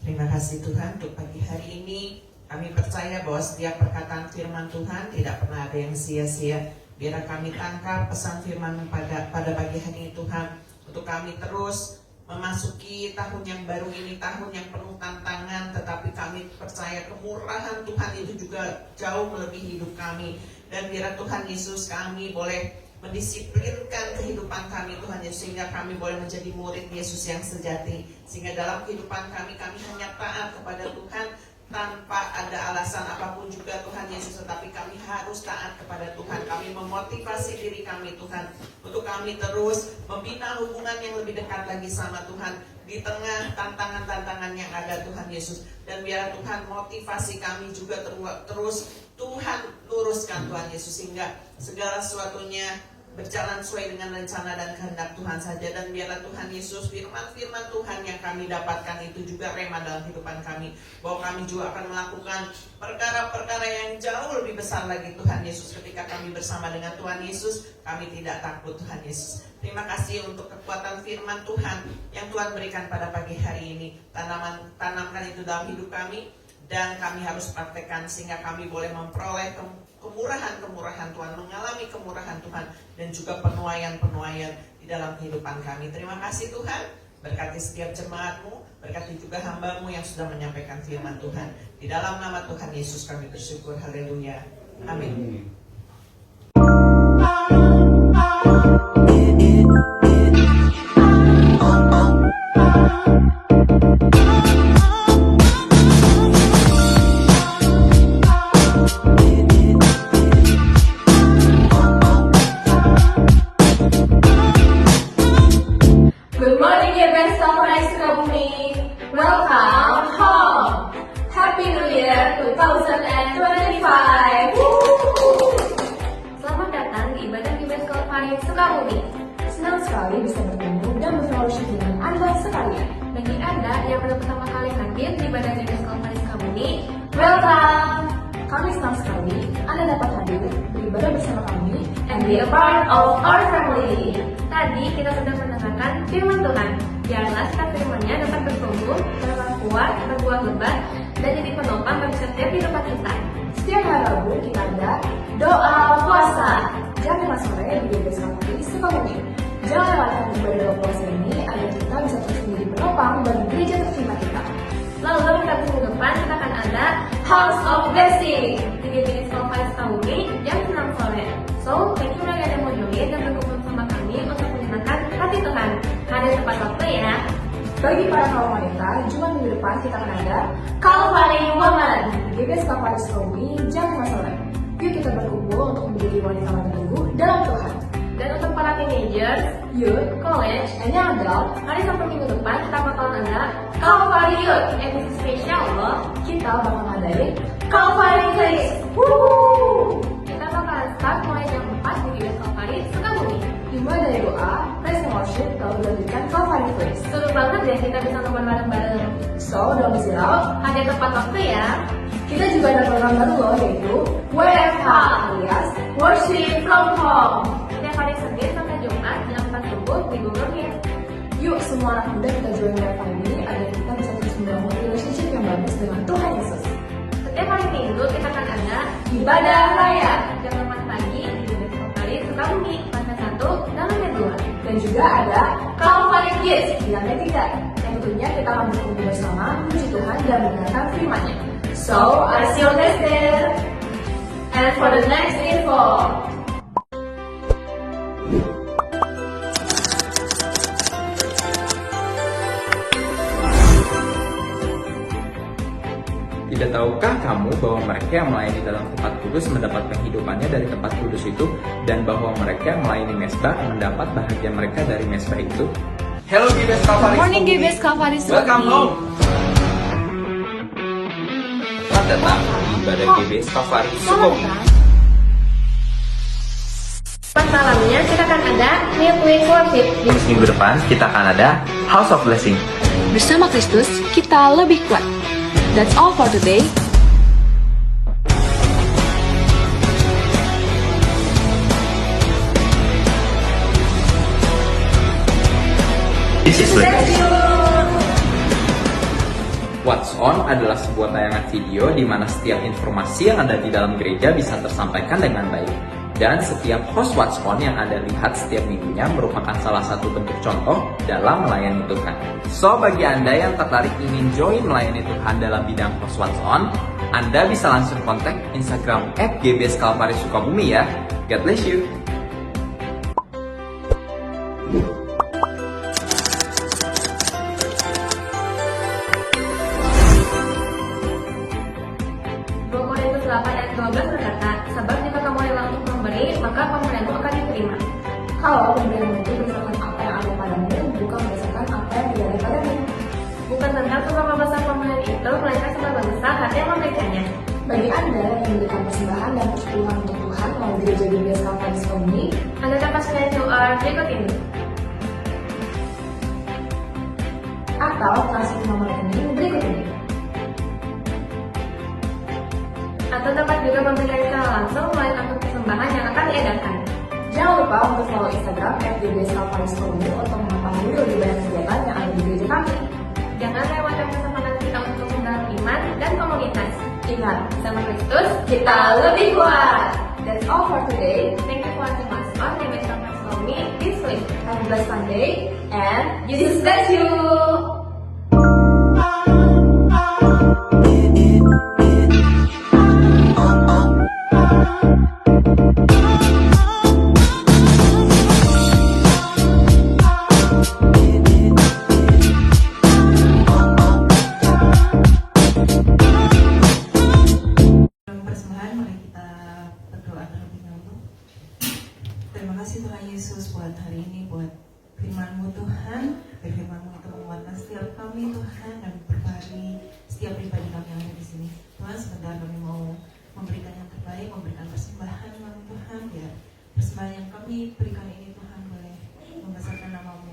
Speaker 4: Terima kasih Tuhan untuk pagi hari ini. Kami percaya bahwa setiap perkataan firman Tuhan tidak pernah ada yang sia-sia. Biar kami tangkap pesan firman pada pagi hari ini Tuhan. Untuk kami terus memasuki tahun yang baru ini, tahun yang penuh tantangan. Tetapi kami percaya kemurahan Tuhan itu juga jauh melebihi hidup kami. Dan biar Tuhan Yesus kami boleh mendisiplinkan kehidupan kami Tuhan Yesus, sehingga kami boleh menjadi murid Yesus yang sejati, sehingga dalam kehidupan kami hanya taat kepada Tuhan tanpa ada alasan apapun juga Tuhan Yesus, tetapi kami harus taat kepada Tuhan. Kami memotivasi diri kami Tuhan untuk kami terus membina hubungan yang lebih dekat lagi sama Tuhan di tengah tantangan-tantangan yang ada Tuhan Yesus. Dan biar Tuhan motivasi kami juga terus Tuhan luruskan Tuhan Yesus, sehingga segala sesuatunya berjalan sesuai dengan rencana dan kehendak Tuhan saja. Dan biarlah Tuhan Yesus firman-firman Tuhan yang kami dapatkan itu juga rema dalam kehidupan kami, bahwa kami juga akan melakukan perkara-perkara yang jauh lebih besar lagi Tuhan Yesus. Ketika kami bersama dengan Tuhan Yesus, kami tidak takut Tuhan Yesus. Terima kasih untuk kekuatan firman Tuhan yang Tuhan berikan pada pagi hari ini. Tanamkan itu dalam hidup kami, dan kami harus praktekkan sehingga kami boleh memperoleh kemurahan-kemurahan Tuhan, mengalami kemurahan Tuhan, dan juga penuaian-penuaian di dalam kehidupan kami. Terima kasih Tuhan, berkati setiap jemaat-Mu, berkati juga hamba-Mu yang sudah menyampaikan firman Tuhan. Di dalam nama Tuhan Yesus kami bersyukur, haleluya, amin.
Speaker 3: Good morning, dear best of Sukabumi. Welcome home. Happy New Year 2025.
Speaker 5: Sukabumi. Senang sekali bisa bertemu dan berfellowship dengan Anda sekalian.
Speaker 6: Bagi Anda yang baru pertama kali hadir di Badan GBS Konferensi Sukabumi,
Speaker 5: Welcome! Kami senang sekali Anda dapat hadir beribadah bersama kami
Speaker 6: and be a part of our family. Tadi kita sudah mendengarkan firman Tuhan. Biarlah setiap firman-Nya dapat bertumbuh, berbuah kuat, berbuah lebat, dan jadi penopang bagi setiap kehidupan kita.
Speaker 5: Setiap hari Rabu kita ada doa puasa jam 5 sore di GBS Konferensi Sukabumi. Jangan lewatkan ibadah doa puasa ini agar kita bisa terus menjadi penopang bagi gereja tercinta kita.
Speaker 6: Lalu kita minggu depan kita akan ada House of Blessing di GBS Konferensi Sukabumi jam 6 sore. So, bagi mereka yang mau join dan berkumpul sama kami untuk menyenangkan hati Tuhan. Hadir tepat waktu ya.
Speaker 5: Bagi para kaum wanita, Jumat minggu depan kita akan ada Calvary Woman di GBS Konferensi Sukabumi jam 5 sore. Yuk kita berkumpul untuk menjadi wanita bertumbuh dalam Tuhan.
Speaker 6: Dan untuk para teenagers,
Speaker 5: Youth,
Speaker 6: college,
Speaker 5: and young adult,
Speaker 6: hari Sabtu minggu depan kita bakalan ada Calvary Youth. Edisi spesial loh.
Speaker 5: kita bakal ngadain
Speaker 6: Calvary Place.
Speaker 5: Woo!
Speaker 6: Kita bakalan start mulai jam 4 di GBS Calvary Sukabumi.
Speaker 5: Dimulai dari doa, praise and worship, lalu dilanjutkan Calvary Praise.
Speaker 6: Seru banget ya kita bisa nonton bareng-bareng.
Speaker 5: So, don't miss it out.
Speaker 6: Hadir tepat waktu ya.
Speaker 5: Kita juga ada program baru loh, yaitu WFH alias
Speaker 6: Worship from Home. Setiap hari Senin sampai Jumat jam 4 subuh di Google Meet.
Speaker 5: Yuk semua anak muda kita join WFH ini agar kita bisa terus membangun relationship yang bagus dengan Tuhan Yesus.
Speaker 6: Setiap hari Minggu kita akan ada
Speaker 5: Ibadah Raya
Speaker 6: jam 4 pagi di GBS Calvary Sukabumi lantai 1 dan lantai 2.
Speaker 5: dan juga ada
Speaker 6: Calvary Kids.
Speaker 5: di lantai 3. Yang tentunya kita akan berkumpul bersama memuji Tuhan dan mendengarkan firman-Nya. So, I see you guys there.
Speaker 6: And for the next info,
Speaker 7: Tidak tahukah kamu bahwa mereka yang melayani dalam tempat kudus mendapat penghidupannya dari tempat kudus itu, dan bahwa mereka yang melayani mesbah mendapat bahagia mereka dari mesbah itu? Hello GBS Calvary.
Speaker 6: Morning GBS Calvary
Speaker 7: Welcome home. Selamat datang di ibadah GBS Calvary Sukabumi.
Speaker 6: Pas malamnya kita akan ada Midweek Worship.
Speaker 7: Minggu depan kita akan ada House of Blessing.
Speaker 8: Bersama Kristus, kita lebih kuat. That's all for today.
Speaker 7: This is What's On adalah sebuah tayangan video di mana setiap informasi yang ada di dalam gereja bisa tersampaikan dengan baik. Dan setiap host What's On yang Anda lihat setiap minggunya merupakan salah satu bentuk contoh dalam melayani Tuhan. So, bagi Anda yang tertarik ingin join melayani Tuhan dalam bidang host What's On, Anda bisa langsung kontak Instagram @GBS Calvary Sukabumi ya. God bless you.
Speaker 6: Korintus 8 ayat 12 berkata, sebab jika kamu rela untuk memberi, maka pemberianmu akan diterima.
Speaker 5: Kalau pemberian itu berdasarkan apa yang ada padamu, bukan berdasarkan apa yang tidak ada padamu.
Speaker 6: Bukan tentang seberapa besar pemberian itu, melainkan seberapa besar hati yang memberikannya.
Speaker 5: Bagi Anda yang memberikan persembahan dan persepuluhan untuk Tuhan melalui gereja GBS Calvary Sukabumi,
Speaker 6: Anda dapat scan QR berikut ini.
Speaker 5: atau transfer nomor rekening berikut ini.
Speaker 6: Atau dapat juga memberikan secara langsung melalui akun persembahan yang akan diadakan.
Speaker 5: Jangan lupa untuk follow Instagram @GBS Calvary Sukabumi untuk mengetahui lebih banyak kegiatan yang ada di gereja kami.
Speaker 6: Jangan lewatkan kesempatan kita untuk mendalam iman dan komunitas.
Speaker 5: Ingat,
Speaker 6: Sama Kristus,
Speaker 5: kita lebih kuat. That's all for today.
Speaker 6: Thank you for watching us on GBS Conference Sukabumi this week.
Speaker 5: Have a blessed Sunday and
Speaker 6: Jesus bless you.
Speaker 1: Dalam persembahan, mari kita berdoa terlebih dahulu. Terima kasih Tuhan Yesus buat hari ini, buat firman-Mu Tuhan. Firman-Mu itu menguatkan setiap kami Tuhan dan berbagi setiap pribadi kami yang ada di sini. Tuhan, sebentar kami mau memberikan yang terbaik, memberikan persembahan kami Tuhan, biar persembahan yang kami berikan ini Tuhan boleh membesarkan nama-Mu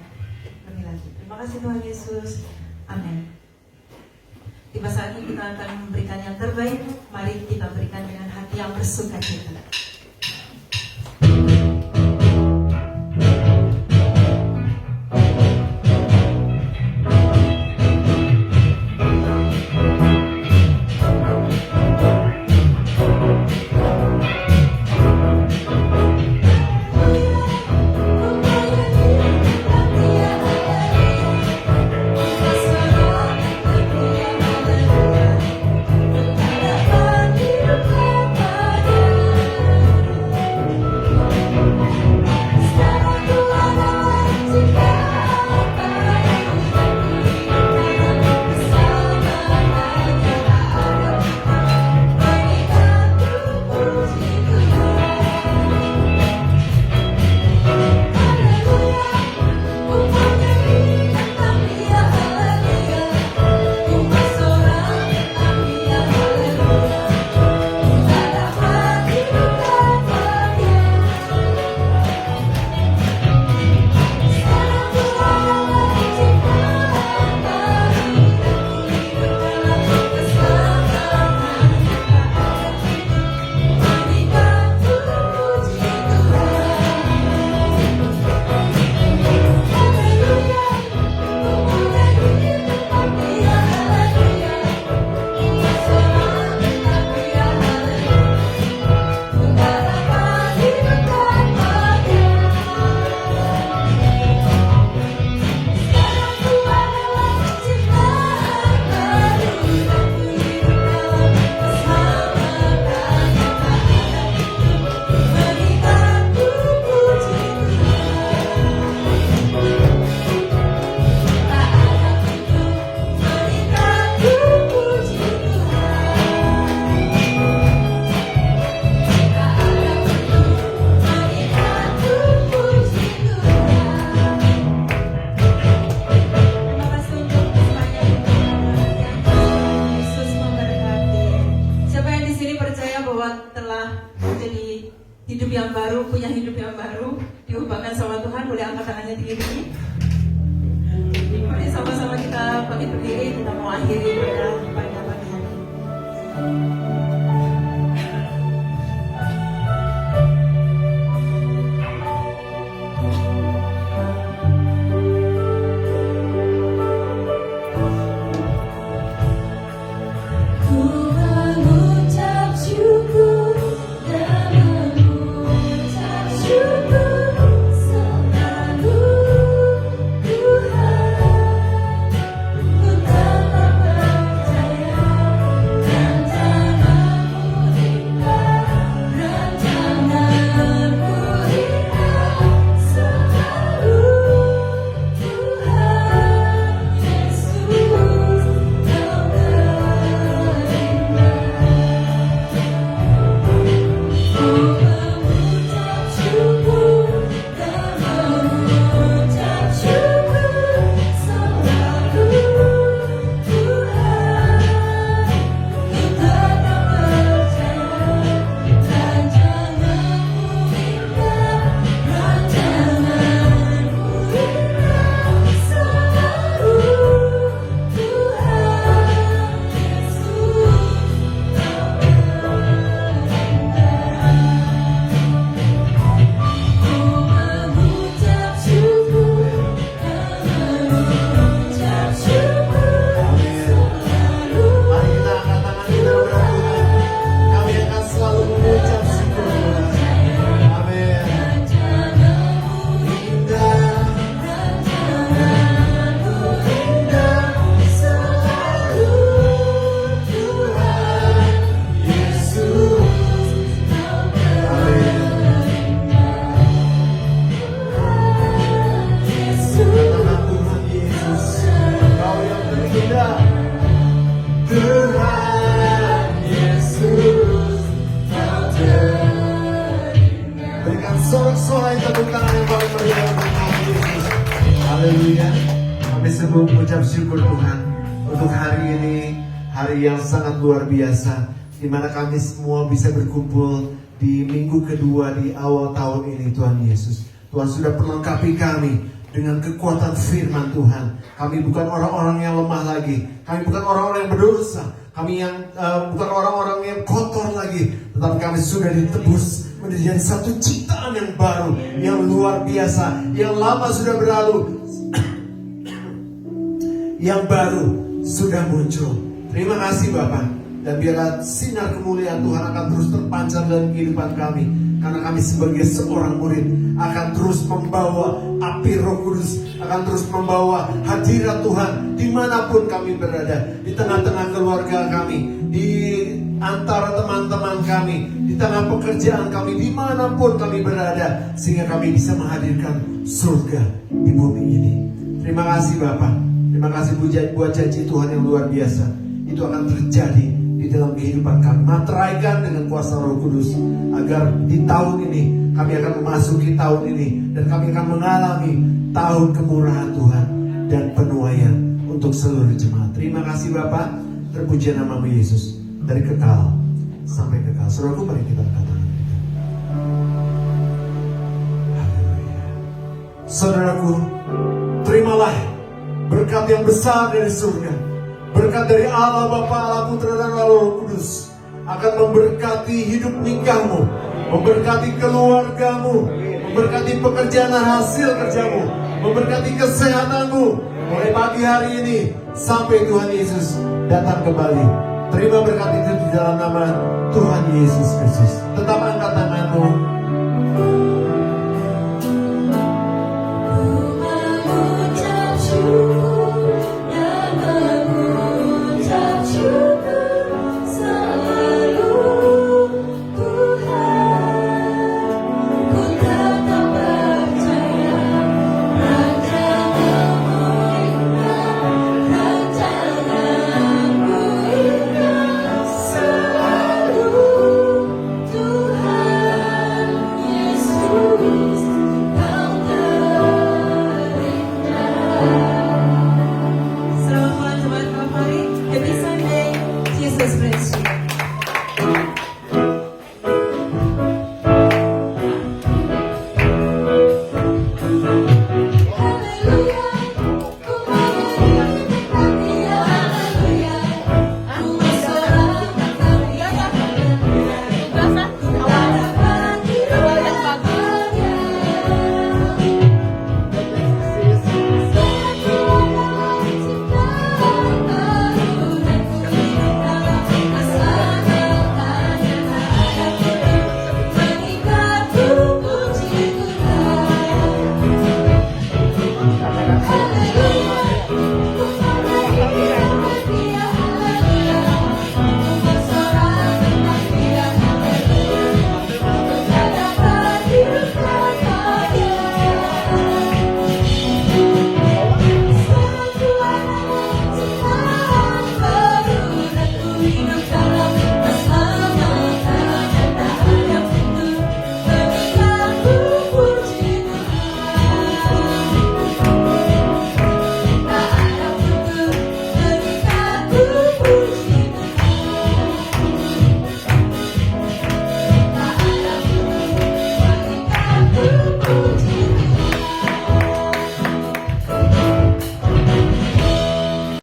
Speaker 1: lebih lagi. Terima kasih Tuhan Yesus. Amin. Tiba saatnya kita akan memberikan yang terbaik. Mari kita berikan dengan hati yang bersukacita. hidup yang baru, punya hidup yang baru, diubahkan sama Tuhan. Boleh angkat tangannya tinggi-tinggi. Mari sama-sama kita bangkit berdiri, kita mau akhiri pada pagi hari.
Speaker 2: Sorak-sorai tepuk tangan yang paling meriah untuk Yesus. Haleluya. Kami sebelum mengucap syukur Tuhan untuk hari ini, hari yang sangat luar biasa, di mana kami semua bisa berkumpul di minggu kedua di awal tahun ini Tuhan Yesus. Tuhan sudah perlengkapi kami dengan kekuatan firman Tuhan. Kami bukan orang-orang yang lemah lagi. Kami bukan orang-orang yang berdosa. Kami yang bukan orang-orang yang kotor lagi. Tetapi kami sudah ditebus menjadi satu ciptaan yang baru, yang luar biasa. Yang lama sudah berlalu, yang baru sudah muncul. Terima kasih Bapak. Dan biarlah sinar kemuliaan Tuhan akan terus terpancar dalam kehidupan kami. Karena kami sebagai seorang murid akan terus membawa api Roh Kudus, akan terus membawa hadirat Tuhan dimanapun kami berada. Di tengah-tengah keluarga kami, di antara teman-teman kami, di tengah pekerjaan kami, dimanapun kami berada. Sehingga kami bisa menghadirkan surga di bumi ini. Terima kasih Bapak. Terima kasih buat janji Tuhan yang luar biasa. Itu akan terjadi di dalam kehidupan kami. Materaikan dengan kuasa Roh Kudus, agar di tahun ini kami akan memasuki tahun ini, dan kami akan mengalami tahun kemurahan Tuhan dan penuaian untuk seluruh jemaat. Terima kasih Bapak. Terpuji nama Yesus dari kekal sampai kekal. Saudaraku, mari kita angkat tangan kita. Haleluya. Saudaraku, terimalah berkat yang besar dari surga. Berkat dari Allah Bapa, Allah Putra dan Allah Roh Kudus akan memberkati hidup nikahmu, memberkati keluargamu, memberkati pekerjaan dan hasil kerjamu, memberkati kesehatanmu mulai pagi hari ini sampai Tuhan Yesus datang kembali. Terima berkat itu di dalam nama Tuhan Yesus Kristus.